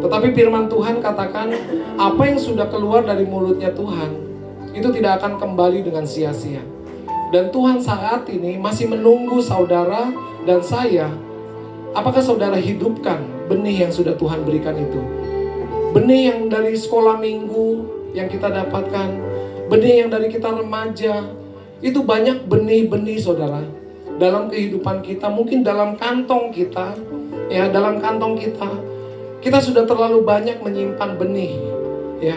[SPEAKER 1] Tetapi firman Tuhan katakan, apa yang sudah keluar dari mulutnya Tuhan, itu tidak akan kembali dengan sia-sia. Dan Tuhan saat ini masih menunggu saudara dan saya. Apakah saudara hidupkan benih yang sudah Tuhan berikan itu? Benih yang dari sekolah minggu yang kita dapatkan, benih yang dari kita remaja, itu banyak benih-benih saudara dalam kehidupan kita, mungkin dalam kantong kita, ya, dalam kantong kita. Kita sudah terlalu banyak menyimpan benih, ya.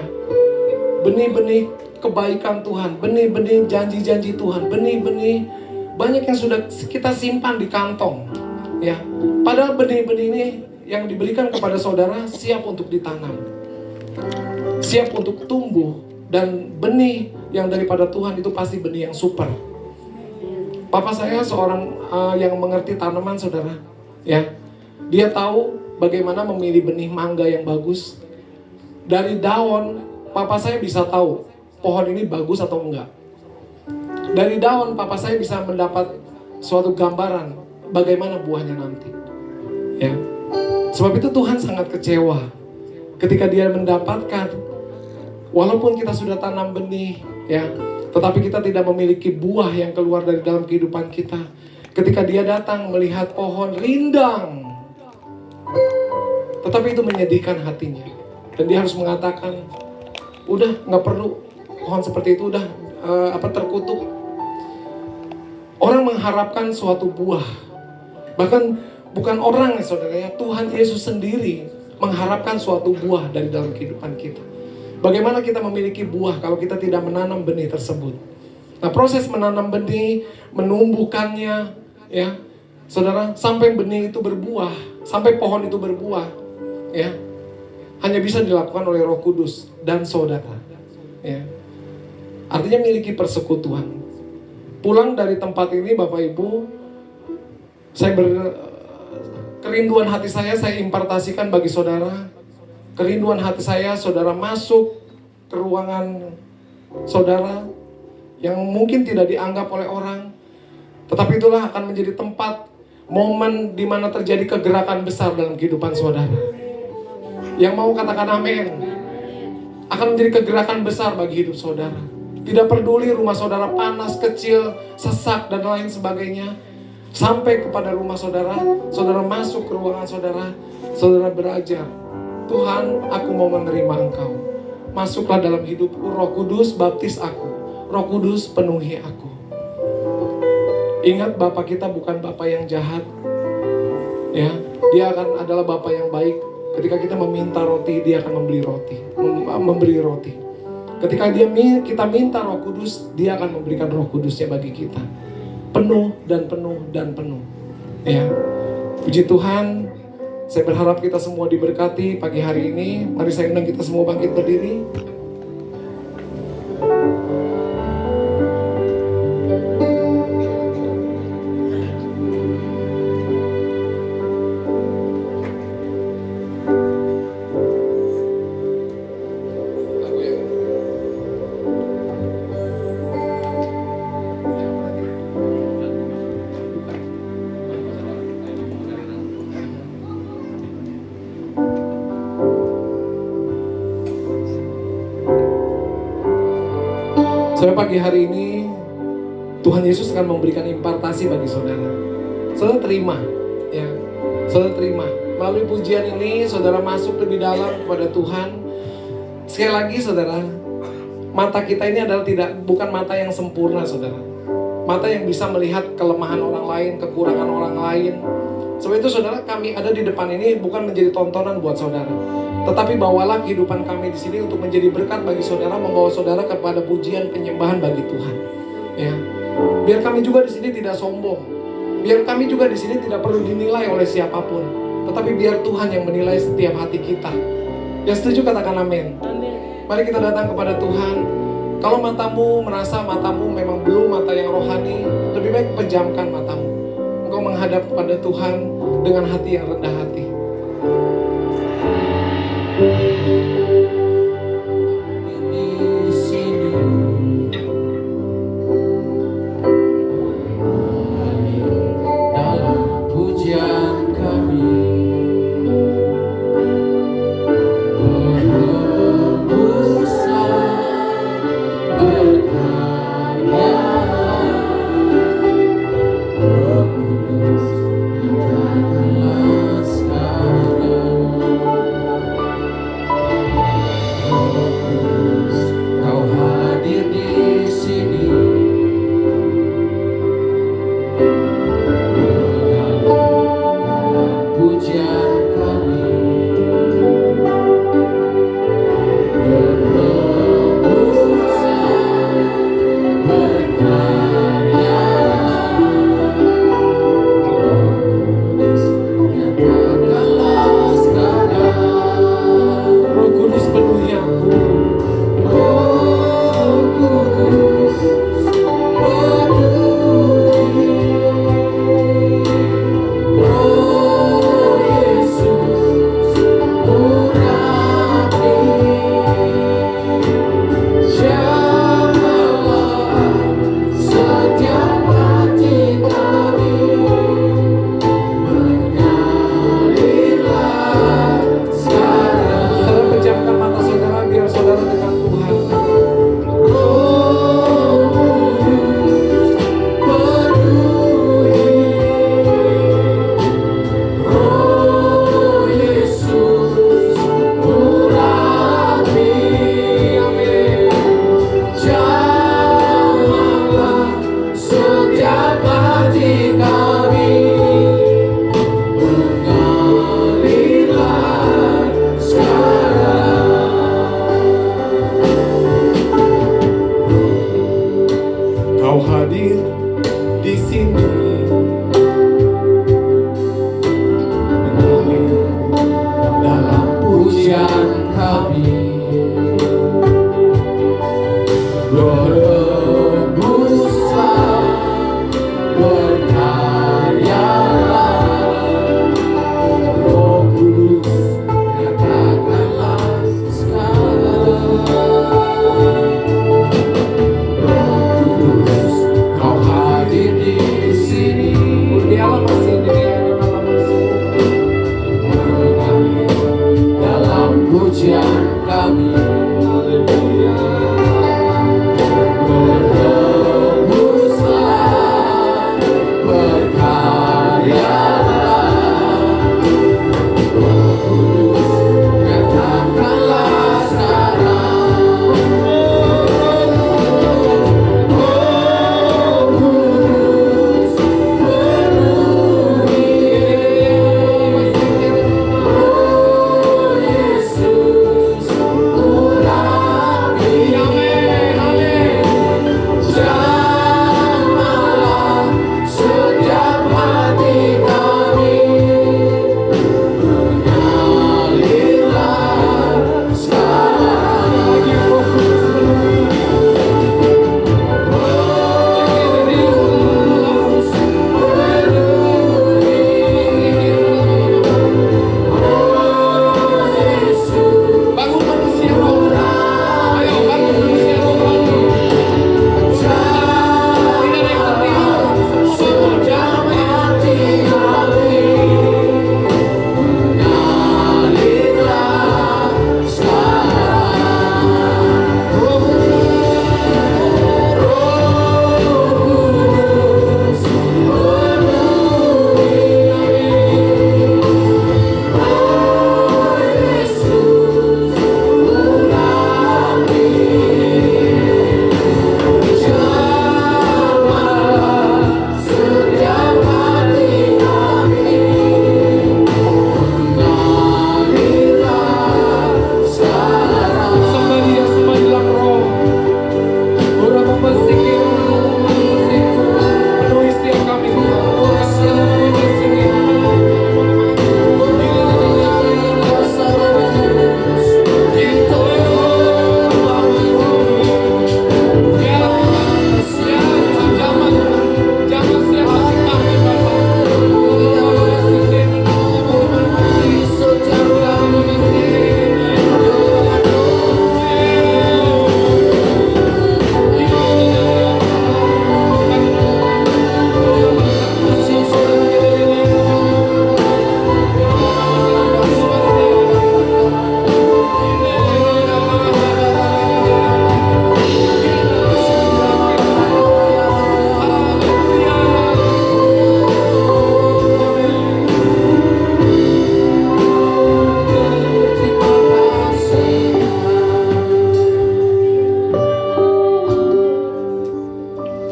[SPEAKER 1] Benih-benih kebaikan Tuhan, benih-benih janji-janji Tuhan, benih-benih banyak yang sudah kita simpan di kantong, ya. Padahal benih-benih ini yang diberikan kepada saudara siap untuk ditanam, siap untuk tumbuh, dan benih yang daripada Tuhan itu pasti benih yang super. Papa saya seorang yang mengerti tanaman, saudara, ya. Dia tahu bagaimana memilih benih mangga yang bagus. Dari daun, papa saya bisa tahu pohon ini bagus atau enggak. Dari daun, papa saya bisa mendapat suatu gambaran bagaimana buahnya nanti, ya. Sebab itu Tuhan sangat kecewa ketika Dia mendapatkan, walaupun kita sudah tanam benih, ya, tetapi kita tidak memiliki buah yang keluar dari dalam kehidupan kita. Ketika Dia datang melihat pohon rindang, tetapi itu menyedihkan hatinya. Dan Dia harus mengatakan, udah gak perlu pohon seperti itu, udah terkutuk. Orang mengharapkan suatu buah. Bahkan bukan orang, ya saudara, ya, Tuhan Yesus sendiri mengharapkan suatu buah dari dalam kehidupan kita. Bagaimana kita memiliki buah kalau kita tidak menanam benih tersebut? Nah, proses menanam benih, menumbuhkannya, ya, saudara, sampai benih itu berbuah, sampai pohon itu berbuah, ya, hanya bisa dilakukan oleh Roh Kudus dan saudara, ya. Artinya miliki persekutuan. Pulang dari tempat ini, Bapak Ibu, kerinduan hati saya impartasikan bagi saudara. Kerinduan hati saya, saudara masuk ke ruangan saudara yang mungkin tidak dianggap oleh orang, tetapi itulah akan menjadi tempat, momen di mana terjadi kegerakan besar dalam kehidupan saudara. Yang mau katakan amin. Akan menjadi kegerakan besar bagi hidup saudara. Tidak peduli rumah saudara panas, kecil, sesak, dan lain sebagainya. Sampai kepada rumah saudara, saudara masuk ke ruangan saudara, saudara berajar, Tuhan, aku mau menerima Engkau. Masuklah dalam hidupku, Roh Kudus baptis aku, Roh Kudus penuhi aku. Ingat, Bapa kita bukan Bapa yang jahat, ya. Dia adalah Bapa yang baik. Ketika kita meminta roti, Dia akan memberi roti. Ketika kita minta Roh Kudus, Dia akan memberikan Roh Kudusnya bagi kita. Penuh dan penuh dan penuh, ya. Puji Tuhan, saya berharap kita semua diberkati pagi hari ini. Mari saya undang kita semua bangkit berdiri. Sampai pagi hari ini Tuhan Yesus akan memberikan impartasi bagi saudara. Saudara terima, ya. Saudara terima. Melalui pujian ini saudara masuk lebih dalam kepada Tuhan. Sekali lagi saudara, mata kita ini adalah bukan mata yang sempurna, saudara. Mata yang bisa melihat kelemahan orang lain, kekurangan orang lain. Sebab itu saudara, kami ada di depan ini bukan menjadi tontonan buat saudara, tetapi bawalah kehidupan kami di sini untuk menjadi berkat bagi saudara, membawa saudara kepada pujian penyembahan bagi Tuhan. Ya, biar kami juga di sini tidak sombong, biar kami juga di sini tidak perlu dinilai oleh siapapun, tetapi biar Tuhan yang menilai setiap hati kita. Yang setuju katakan amin. Mari kita datang kepada Tuhan. Kalau matamu merasa matamu memang belum mata yang rohani, lebih baik pejamkan matamu. Engkau menghadap kepada Tuhan dengan hati yang rendah hati.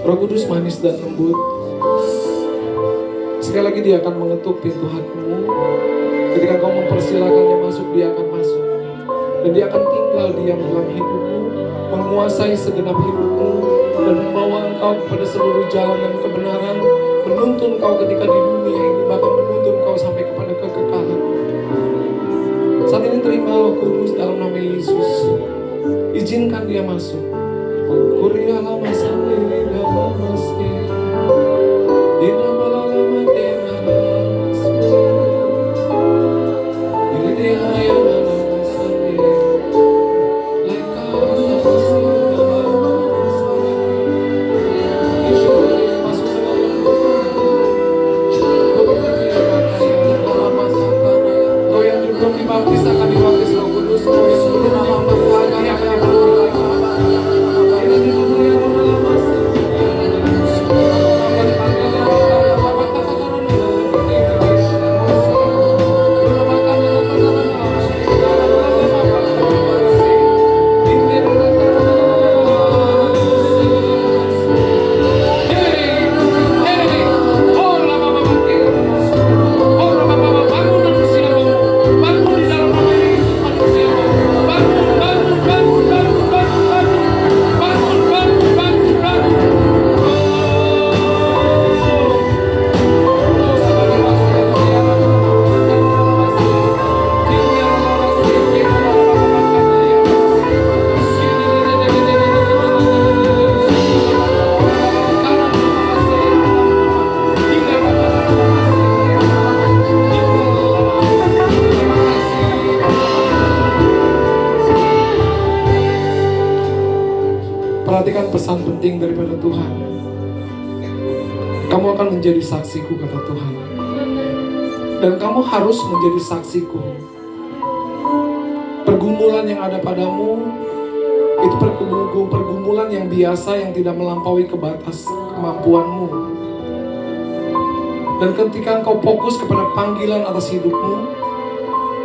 [SPEAKER 1] Roh Kudus manis dan lembut. Sekali lagi dia akan mengetuk pintu hatimu. Ketika kau mempersilakannya masuk, dia akan masuk. Dan dia akan tinggal diam dalam hidupmu, menguasai segenap hidupmu, dan membawa engkau kepada seluruh jalan dan kebenaran, menuntun kau ketika di dunia ini, bahkan menuntun kau sampai kepada kekekalan. Saat ini terima Roh Kudus dalam nama Yesus. Izinkan dia masuk. Kuria lama sampai dalam masih. Perhatikan pesan penting daripada Tuhan. Kamu akan menjadi saksiku, kata Tuhan. Dan kamu harus menjadi saksiku. Pergumulan yang ada padamu itu pergumulan yang biasa, yang tidak melampaui ke batas kemampuanmu. Dan ketika engkau fokus kepada panggilan atas hidupmu,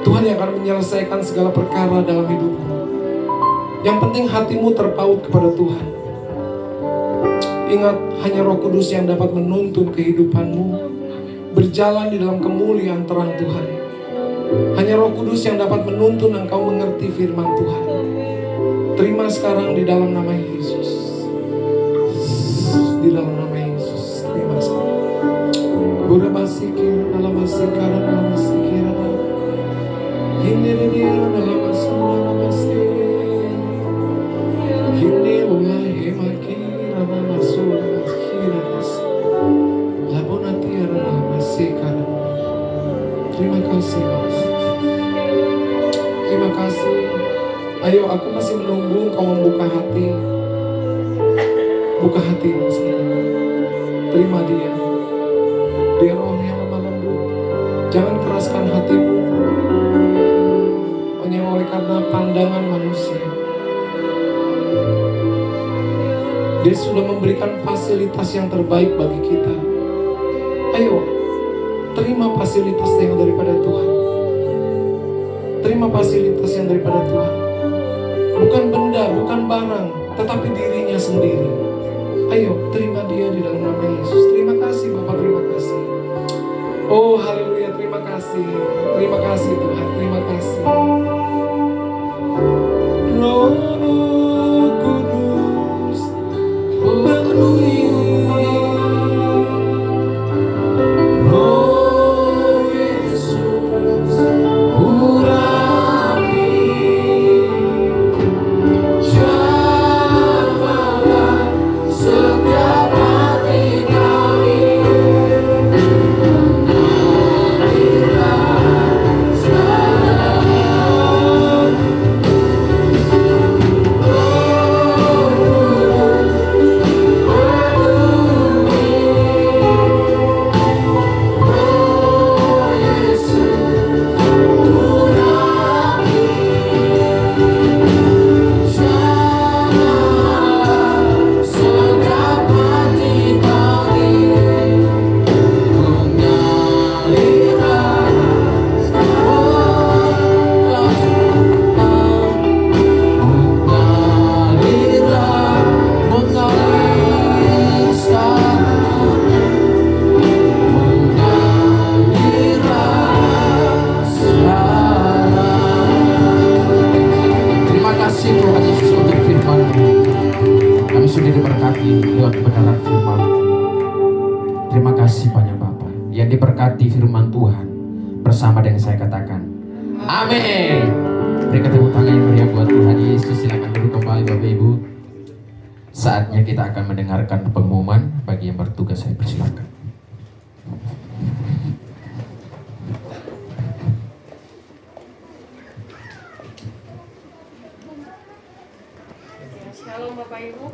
[SPEAKER 1] Tuhan yang akan menyelesaikan segala perkara dalam hidupmu. Yang penting hatimu terpaut kepada Tuhan. Ingat, hanya Roh Kudus yang dapat menuntun kehidupanmu berjalan di dalam kemuliaan terang Tuhan. Hanya Roh Kudus yang dapat menuntun engkau mengerti firman Tuhan. Terima sekarang di dalam nama Yesus. Di dalam nama Yesus. Terima sekarang. Gura basikir, dalam basikir, dalam basikir, ini dia dalam basikir. Kini mulai makin masuk akhirat, labona tiara dalam masyarakat. Terima kasih, Mas. Terima kasih. Ayo, aku masih menunggu kau membuka hati. Buka hatimu sekarang. Terima dia. Dia roh yang lemah lembut. Jangan keraskan hatimu hanya oleh karena pandangan manusia. Dia sudah memberikan fasilitas yang terbaik bagi kita. Ayo, terima fasilitas yang daripada Tuhan. Terima fasilitas yang daripada Tuhan. Bukan benda, bukan barang, tetapi dirinya sendiri. Ayo, terima dia di dalam nama Yesus. Terima kasih Bapak, terima kasih. Oh, haleluya, terima kasih. Terima kasih Tuhan, terima kasih. Roh Kudus, penuhi Roh Yesus, urapi jamalah setiap hati kami. Marilah sekarang
[SPEAKER 3] sudah diberkati lewat kebenaran firman. Terima kasih banyak Bapak yang diberkati firman Tuhan bersama dengan saya katakan amin. Berikan tepuk tangan yang meriah buat Tuhan Yesus. Silakan duduk kembali Bapak Ibu. Saatnya kita akan mendengarkan pengumuman. Bagi yang bertugas saya persilakan.
[SPEAKER 2] Shalom Bapak Ibu.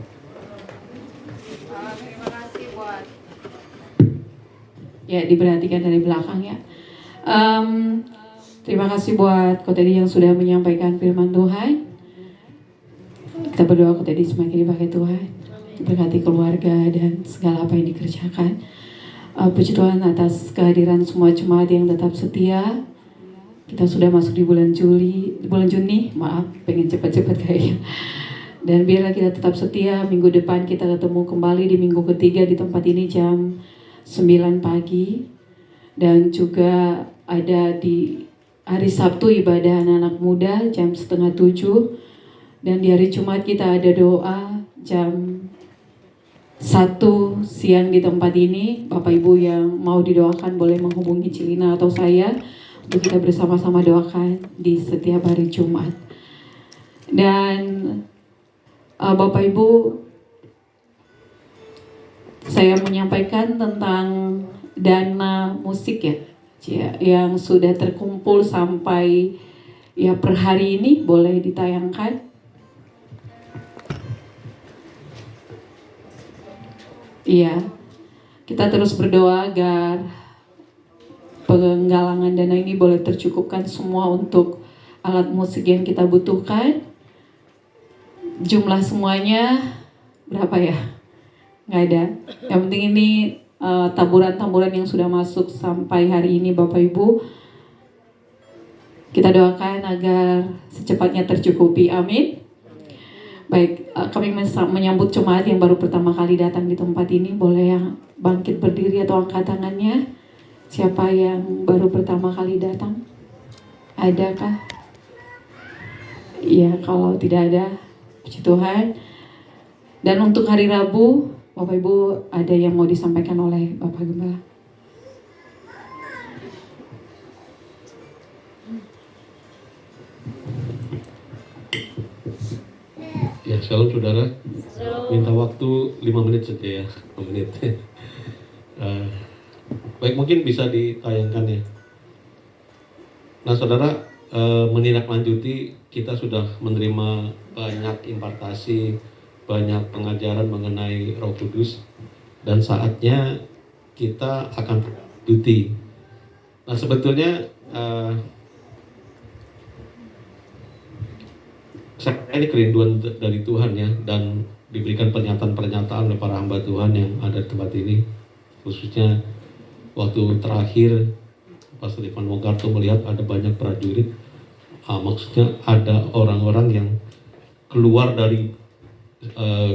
[SPEAKER 2] Terima kasih buat ya diperhatikan dari belakang ya. Terima kasih buat Ko Teddy yang sudah menyampaikan firman Tuhan. Kita berdoa Ko Teddy semakin dipakai Tuhan, berkati keluarga dan segala apa yang dikerjakan. Puji Tuhan atas kehadiran semua jemaat yang tetap setia. Kita sudah masuk di bulan Juni, maaf, pengen cepat-cepat kayaknya. Dan biarlah kita tetap setia, minggu depan kita ketemu kembali di minggu ketiga di tempat ini jam 9 pagi. Dan juga ada di hari Sabtu ibadah anak-anak muda jam 6:30. Dan di hari Jumat kita ada doa jam 1 siang di tempat ini. Bapak Ibu yang mau didoakan boleh menghubungi Cilina atau saya untuk kita bersama-sama doakan di setiap hari Jumat. Dan Bapak Ibu, saya menyampaikan tentang dana musik ya, yang sudah terkumpul sampai ya per hari ini, boleh ditayangkan. Iya, kita terus berdoa agar penggalangan dana ini boleh tercukupkan semua untuk alat musik yang kita butuhkan. Jumlah semuanya berapa ya? Nggak ada. Yang penting ini taburan-taburan yang sudah masuk sampai hari ini Bapak Ibu. Kita doakan agar secepatnya tercukupi. Amin. Baik, kami menyambut jemaat yang baru pertama kali datang di tempat ini. Boleh yang bangkit berdiri atau angkat tangannya. Siapa yang baru pertama kali datang? Adakah? Iya, kalau tidak ada, puji Tuhan. Dan untuk hari Rabu, Bapak Ibu ada yang mau disampaikan oleh Bapak Gembala?
[SPEAKER 4] Ya, shalom saudara. Minta waktu 5 menit saja ya, 5 menit. Baik, mungkin bisa ditayangkan ya. Nah saudara, menindaklanjuti kita sudah menerima banyak impartasi, banyak pengajaran mengenai Roh Kudus, dan saatnya kita akan lanjuti. Nah sebetulnya ini kerinduan dari Tuhan ya, dan diberikan pernyataan-pernyataan oleh para hamba Tuhan yang ada di tempat ini, khususnya waktu terakhir Pastor Ivan Mogarto melihat ada banyak prajurit, maksudnya ada orang-orang yang keluar dari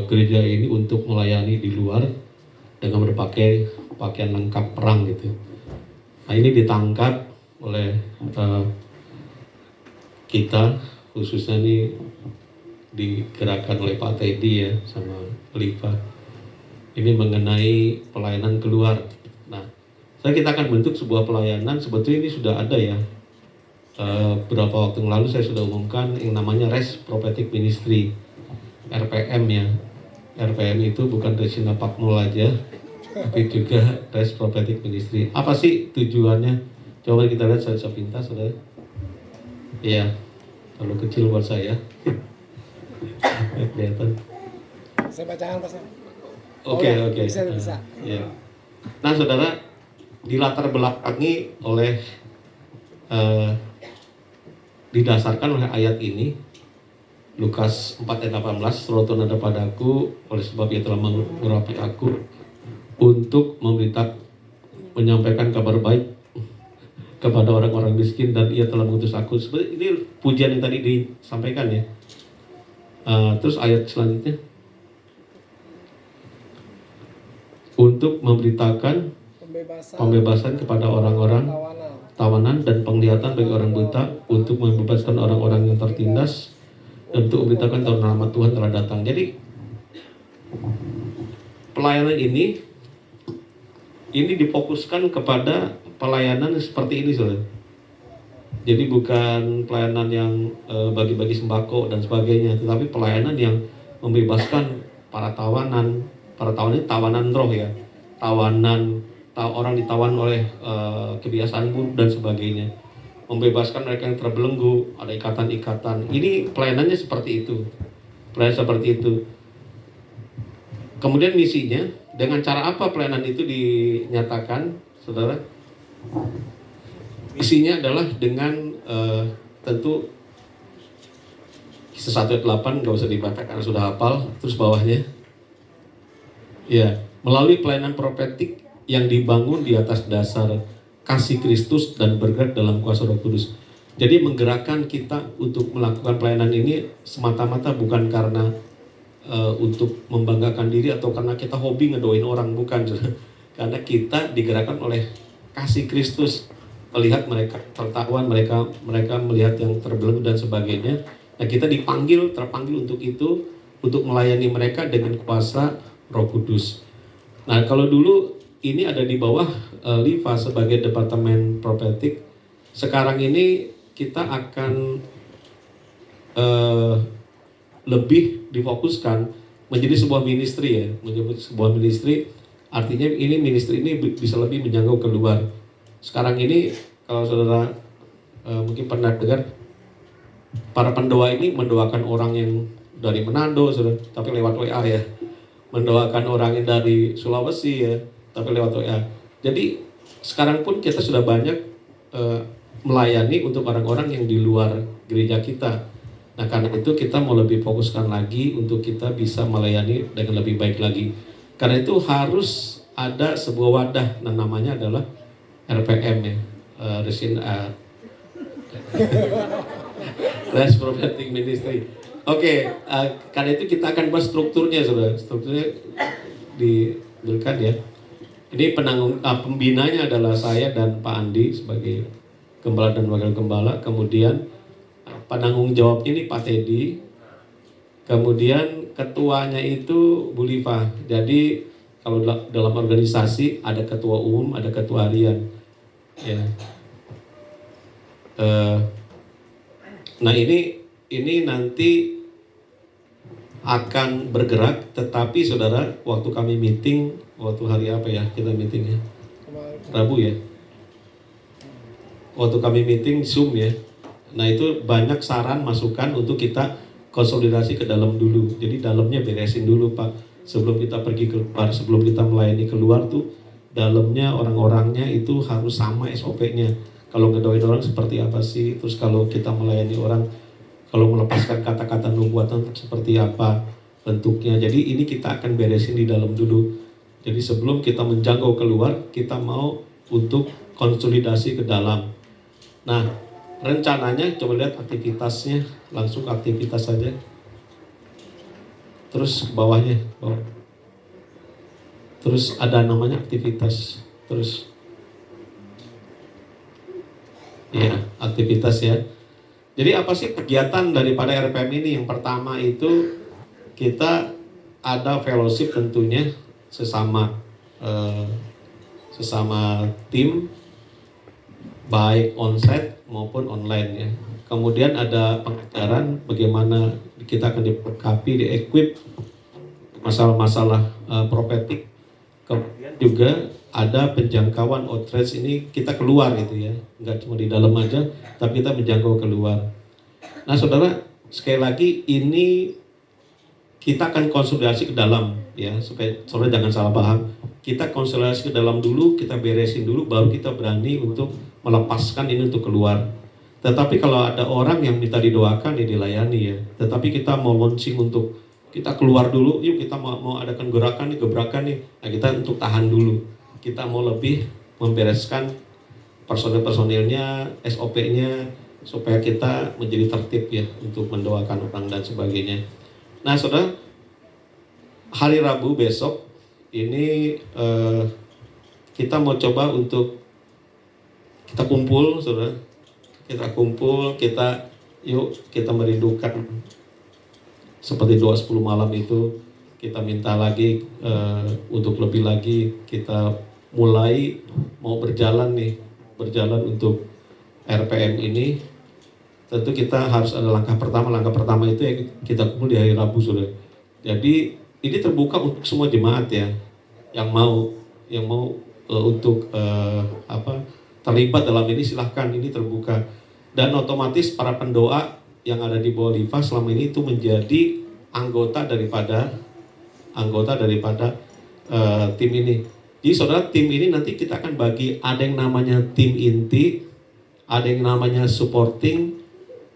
[SPEAKER 4] gereja ini untuk melayani di luar dengan berpakai pakaian lengkap perang gitu. Nah ini ditangkap oleh kita, khususnya ini digerakkan oleh Pak Teddy ya sama Liva. Ini mengenai pelayanan keluar. Nah, kita akan bentuk sebuah pelayanan. Sebetulnya ini sudah ada ya. Beberapa waktu yang lalu saya sudah umumkan yang namanya Res Prophetic Ministry, RPM ya. RPM itu bukan Resina Pakmul aja, tapi juga Res Prophetic Ministry. Apa sih tujuannya? Coba kita lihat saya pintas, saudara. Iya, terlalu kecil buat saya. Kelihatan.
[SPEAKER 5] Saya bacakan pasal.
[SPEAKER 4] Oke.
[SPEAKER 5] Bisa.
[SPEAKER 4] Ya. Nah, saudara, dilatar belakangi oleh didasarkan oleh ayat ini, Lukas 4 ayat 18, "Roh Tuhan ada padaku, oleh sebab Ia telah mengurapi aku untuk menyampaikan kabar baik kepada orang-orang miskin, dan Ia telah mengutus aku." Sebenarnya ini pujian yang tadi disampaikan ya. Terus ayat selanjutnya, untuk memberitakan pembebasan kepada orang-orang tawanan dan penglihatan bagi orang buta, untuk membebaskan orang-orang yang tertindas, dan untuk memberitakan tahun rahmat Tuhan telah datang. Jadi pelayanan ini difokuskan kepada pelayanan seperti ini, saudara. Jadi bukan pelayanan yang bagi-bagi sembako dan sebagainya, tetapi pelayanan yang membebaskan para tawanan ini tawanan roh ya, orang ditawan oleh kebiasaan buruk dan sebagainya, membebaskan mereka yang terbelenggu, ada ikatan-ikatan. Ini pelayanannya seperti itu, pelayanan seperti itu. Kemudian misinya, dengan cara apa pelayanan itu dinyatakan, saudara? Misinya adalah dengan tentu Kisah 1 ayat 8 gak usah dibaca karena sudah hafal. Terus bawahnya, ya, melalui pelayanan profetik yang dibangun di atas dasar kasih Kristus dan bergerak dalam kuasa Roh Kudus. Jadi menggerakkan kita untuk melakukan pelayanan ini semata-mata bukan karena untuk membanggakan diri atau karena kita hobi ngedoain orang, bukan. Karena kita digerakkan oleh kasih Kristus, melihat mereka tertawan, mereka melihat yang terbelenggu dan sebagainya. Nah, kita terpanggil untuk itu, untuk melayani mereka dengan kuasa Roh Kudus. Nah, kalau dulu ini ada di bawah Liva sebagai departemen prophetic, sekarang ini kita akan lebih difokuskan menjadi sebuah ministry ya, menjadi sebuah ministry. Artinya ministry ini bisa lebih menjangkau keluar. Sekarang ini kalau saudara mungkin pernah dengar, para pendoa ini mendoakan orang yang dari Manado, saudara, tapi lewat WA ya. Mendoakan orang yang dari Sulawesi ya, tapi lewat WA. Jadi sekarang pun kita sudah banyak melayani untuk orang-orang yang di luar gereja kita. Nah, karena itu kita mau lebih fokuskan lagi untuk kita bisa melayani dengan lebih baik lagi. Karena itu harus ada sebuah wadah, nah namanya adalah RPM ya, Rest Prophetic Ministry. Oke, karena itu kita akan bahas strukturnya, saudara. Strukturnya diberikan ya. Ini pembinanya adalah saya dan Pak Andi sebagai gembala dan wakil gembala. Kemudian penanggung jawabnya ini Pak Teddy. Kemudian ketuanya itu Bu Liva. Jadi kalau dalam organisasi ada ketua umum, ada ketua harian. Ya. Nah ini nanti akan bergerak, tetapi saudara, waktu kami meeting, waktu hari apa ya kita meeting ya? Rabu ya. Waktu kami meeting Zoom ya. Nah itu banyak saran masukan untuk kita konsolidasi ke dalam dulu. Jadi dalamnya beresin dulu Pak. Sebelum kita pergi keluar, sebelum kita melayani keluar tuh, dalamnya orang-orangnya itu harus sama SOP-nya. Kalau ngedoain orang seperti apa sih? Terus kalau kita melayani orang, kalau melepaskan kata-kata nubuatan seperti apa bentuknya. Jadi ini kita akan beresin di dalam dulu. Jadi sebelum kita menjangkau keluar, kita mau untuk konsolidasi ke dalam. Nah, rencananya coba lihat aktivitasnya, langsung aktivitas saja. Terus ke bawahnya, bawah. Terus ada namanya aktivitas. Terus ya, aktivitas ya. Jadi apa sih kegiatan daripada RPM ini? Yang pertama itu kita ada fellowship tentunya sesama tim, baik onsite maupun online ya. Kemudian ada pengajaran bagaimana kita akan diperlengkapi, di-equip masalah-masalah prophetic. Kemudian juga ada penjangkauan outreach, ini kita keluar gitu ya, nggak cuma di dalam aja, tapi kita menjangkau keluar. Nah saudara, sekali lagi ini kita akan konsolidasi ke dalam ya, supaya saudara jangan salah paham. Kita konsolidasi ke dalam dulu, kita beresin dulu, baru kita berani untuk melepaskan ini untuk keluar. Tetapi kalau ada orang yang minta didoakan, ya dilayani ya. Tetapi kita mau launching untuk kita keluar dulu, yuk kita mau adakan gerakan nih, gebrakan nih. Nah kita untuk tahan dulu. Kita mau lebih membereskan personil-personilnya, SOP-nya, supaya kita menjadi tertib ya untuk mendoakan orang dan sebagainya. Nah saudara, hari Rabu besok ini kita mau coba untuk kita kumpul, saudara. Kita kumpul, yuk kita merindukan seperti doa 10 malam itu. kita minta lagi untuk lebih lagi kita mulai mau berjalan untuk RPM ini. Tentu kita harus ada langkah pertama itu yang kita kumpul di hari Rabu, saudara. Jadi ini terbuka untuk semua jemaat ya, yang mau untuk terlibat dalam ini, silahkan, ini terbuka. Dan otomatis para pendoa yang ada di bawah Liva selama ini itu menjadi anggota daripada tim ini. Jadi saudara, tim ini nanti kita akan bagi, ada yang namanya tim inti, ada yang namanya supporting,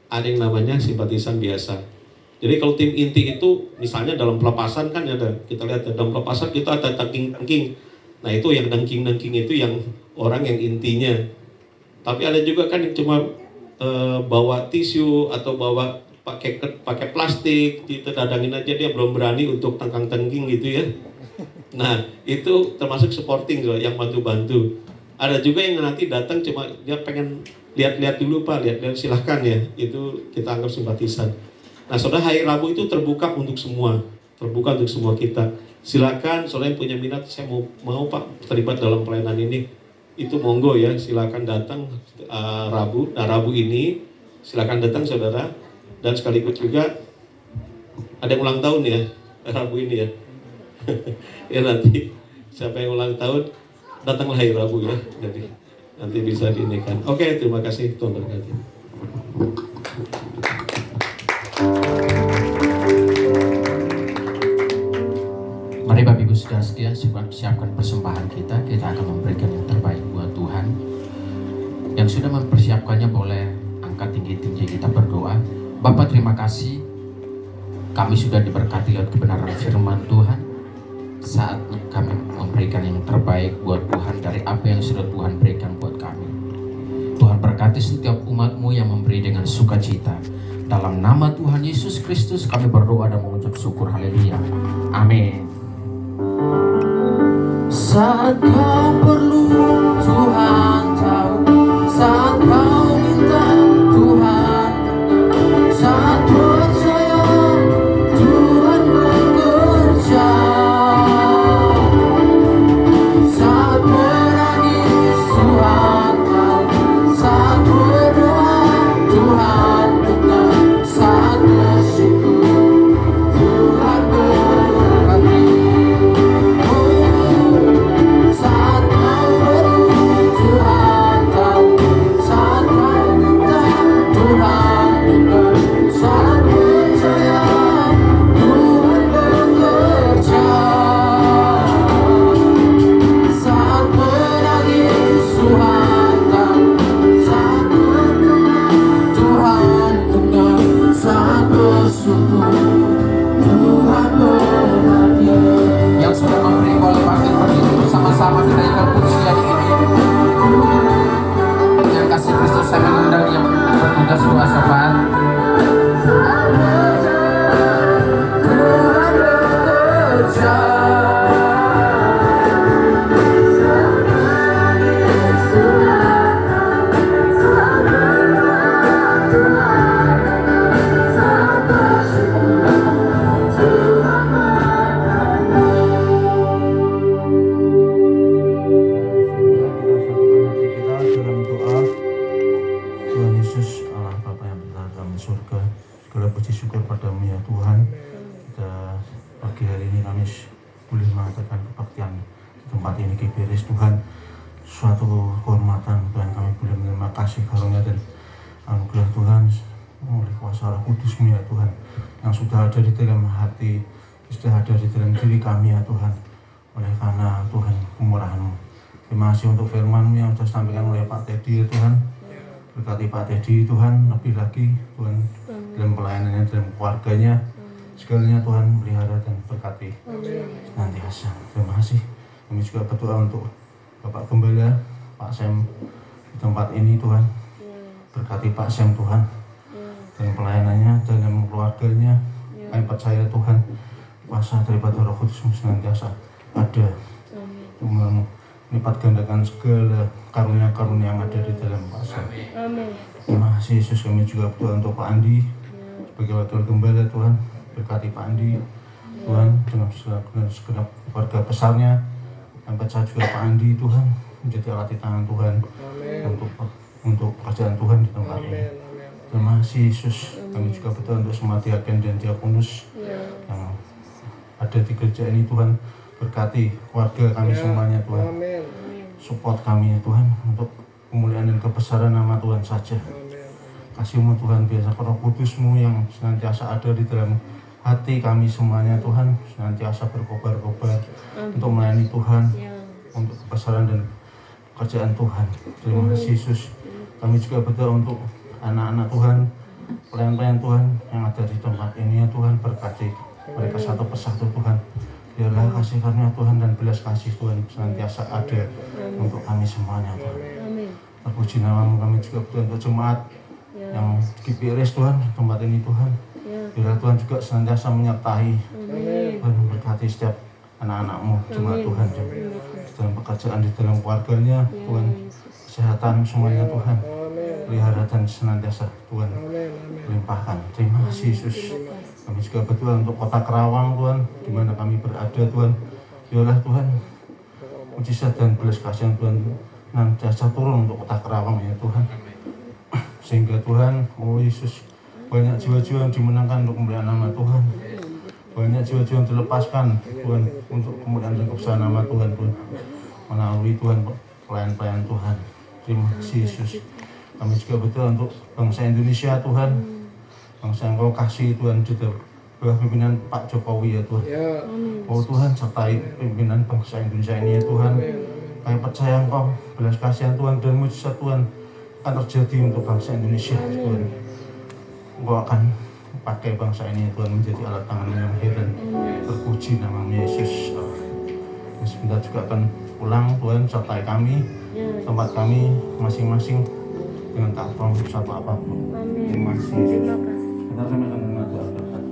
[SPEAKER 4] ada yang namanya simpatisan biasa. Jadi kalau tim inti itu misalnya dalam pelepasan kan ada, kita lihat dalam pelepasan kita ada tangking. Nah itu yang tangking itu yang orang yang intinya. Tapi ada juga kan yang cuma bawa tisu atau bawa pakai plastik, ditedadangin aja, dia belum berani untuk tangking gitu ya. Nah itu termasuk supporting loh, yang bantu-bantu. Ada juga yang nanti datang cuma dia pengen lihat-lihat dulu Pak, lihat-lihat, silahkan ya, itu kita anggap simpatisan. Nah saudara, hari Rabu itu terbuka untuk semua kita. Silakan saudara yang punya minat, saya mau Pak terlibat dalam pelayanan ini, itu monggo ya, silakan datang Rabu. Nah Rabu ini silakan datang saudara, dan sekaligus juga ada yang ulang tahun ya Rabu ini ya. Ya nanti siapa yang ulang tahun datanglah hari Rabu ya, jadi nanti bisa diinikan. Oke, terima kasih, Tuhan berkati.
[SPEAKER 3] Mari Bapak Ibu Saudara sekalian, siapkan persembahan kita akan memberikan yang terbaik buat Tuhan. Yang sudah mempersiapkannya boleh angkat tinggi-tinggi, kita berdoa. Bapak, terima kasih, kami sudah diberkati lewat kebenaran firman Tuhan. Saatnya kami memberikan yang terbaik buat Tuhan dari apa yang sudah Tuhan berikan buat kami. Tuhan berkati setiap umat-Mu yang memberi dengan sukacita. Dalam nama Tuhan Yesus Kristus kami berdoa dan mengucap syukur. Haleluya. Amin. Saat kau perlu, Tuhan tahu. Saat kau minta, Tuhan. Saat percaya, Tuhan bekerja. Saat menangis, Tuhan tahu. Saat berdoa, Tuhan dengar. Saat bersyukur, Tuhan berkati. Saat kau perlu, Tuhan tahu. Saat kau minta, Tuhan dengar. Saat percaya, Tuhan bekerja. Saat menangis, Tuhan tahu. Saat berdoa, Tuhan dengar. Saat bersyukur, Tuhan berkati. Yang sudah memberi boleh makin berdiri bersama-sama kenaikan puji hari ini. Yang kasih Kristus, saya mengundang yang bertugas doa syafaat. Tuhan bekerja.
[SPEAKER 6] Hati kita dalam doa. Tuhan Yesus, Allah Bapa yang berada dalam surga, segala puji syukur padamu ya Tuhan. Kita pagi hari ini kami boleh mengadakan kebaktian di tempat ini GBRS Tuhan. Suatu kehormatan Tuhan, kami boleh menerima kasih karunia dan anugerah Tuhan oleh kuasa Roh Kudus-Mu ya Tuhan, yang sudah ada di dalam hati, sudah ada di dalam diri kami ya Tuhan, oleh karena Tuhan kemurahan-Mu. Terima kasih untuk firman-Mu yang sudah disampaikan oleh Pak Teddy ya Tuhan. Berkati Pak Teddy Tuhan, lebih lagi Tuhan dalam pelayanannya, dalam keluarganya, segalanya Tuhan pelihara dan berkati senantiasa. Terima kasih. Kami juga berdoa untuk Bapak Gembala, Pak Sam di tempat ini Tuhan. Berkati Pak Sam Tuhan dalam pelayanannya, dalam keluarganya. Kami percaya Tuhan kuasa daripada Roh Kudus-Mu senantiasa ada untuk melipat gandakan segala karunia-karunia yang ada di dalam Pak Sam. Terima kasih Yesus. Kami juga berdoa untuk Pak Andi sebagai wakil gembala Tuhan. Berkati Pak Andi Tuhan, dengan segenap keluarga besarnya, dan percaya juga Pak Andi Tuhan menjadi alat di tangan Tuhan untuk pekerjaan Tuhan di tempat ini. Terima kasih Yesus. Kami juga berdoa untuk semua diaken dan diakonus yang ada di gereja ini Tuhan. Berkati keluarga kami semuanya Tuhan. Support kami Tuhan untuk kemuliaan dan kebesaran nama Tuhan saja. Kasih-Mu Tuhan, biasa Roh Kudus-Mu yang senantiasa ada di dalam hati kami semuanya Tuhan, senantiasa berkobar-kobar untuk melayani Tuhan, untuk kebesaran dan pekerjaan Tuhan. Terima kasih Yesus. Kami juga berdoa untuk anak-anak Tuhan, pelayan-pelayan Tuhan yang ada di tempat ini ya Tuhan, berkati mereka satu persatu Tuhan. Biarlah kasih karunia Tuhan dan belas kasih Tuhan senantiasa ada untuk kami semuanya Tuhan. Terpuji nama-Mu. Kami juga berdoa untuk jemaat yang GPRS Tuhan, tempat ini Tuhan. Biarlah Tuhan juga senantiasa menyertai Tuhan, berkati setiap anak-anak-Mu, jemaat Tuhan, dalam pekerjaan, di dalam keluarganya Tuhan, kesehatan semuanya Tuhan, pelihara dan senantiasa Tuhan limpahkan. Terima kasih Yesus. Kami juga berdoa untuk kota Kerawang Tuhan, di mana kami berada Tuhan. Biarlah Tuhan mujizat dan belas kasihan Tuhan senantiasa turun untuk kota Kerawang ya Tuhan. Sehingga Tuhan, oh Yesus, banyak jiwa-jiwa yang dimenangkan untuk kemuliaan nama Tuhan. Banyak jiwa-jiwa yang dilepaskan Tuhan untuk kemuliaan dan kebesaran nama Tuhan Tuhan. Melalui Tuhan pelayan-pelayan Tuhan. Terima kasih Yesus. Kami juga berdoa untuk bangsa Indonesia Tuhan. Bangsa yang Kau kasih Tuhan di bawah pimpinan Pak Jokowi ya Tuhan. Oh Tuhan, sertai pimpinan bangsa Indonesia ini ya Tuhan. Kami percaya Engkau belas kasihan Tuhan dan mujizat Tuhan akan terjadi untuk bangsa Indonesia Tuhan. Engkau akan pakai bangsa ini Tuhan menjadi alat tangan yang heran. Terpuji nama Yesus. Sebentar juga akan pulang Tuhan, sertai kami, tempat kami masing-masing dengan tak satu apapun. Terima kasih Yesus. Kita akan mendengar doa berkat.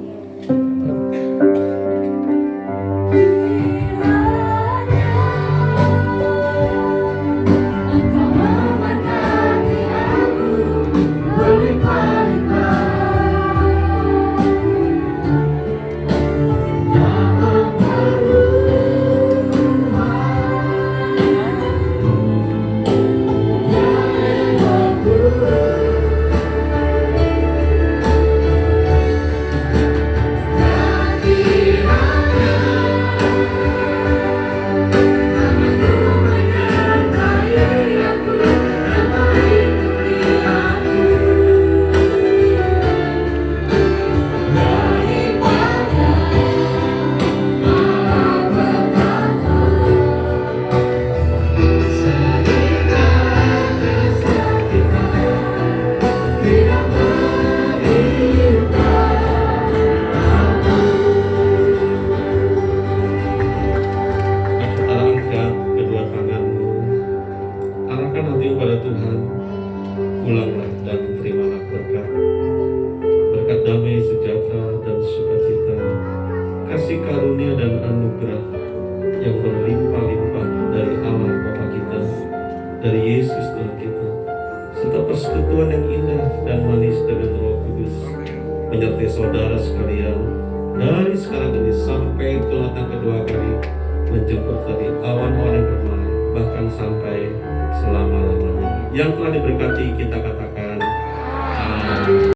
[SPEAKER 4] Pulanglah dan terimalah berkat damai, sejahtera, dan sukacita, kasih karunia dan anugerah yang berlimpah-limpah dari Allah Bapa kita, dari Yesus Tuhan kita, serta persekutuan yang indah dan manis dengan Roh Kudus, menyertai saudara sekalian dari sekarang ini sampai Tuhan datang kedua kali menjemput tadi awan-awan yang bermain, bahkan sampai selama-lamanya. Yang telah diberkati kita katakan amin.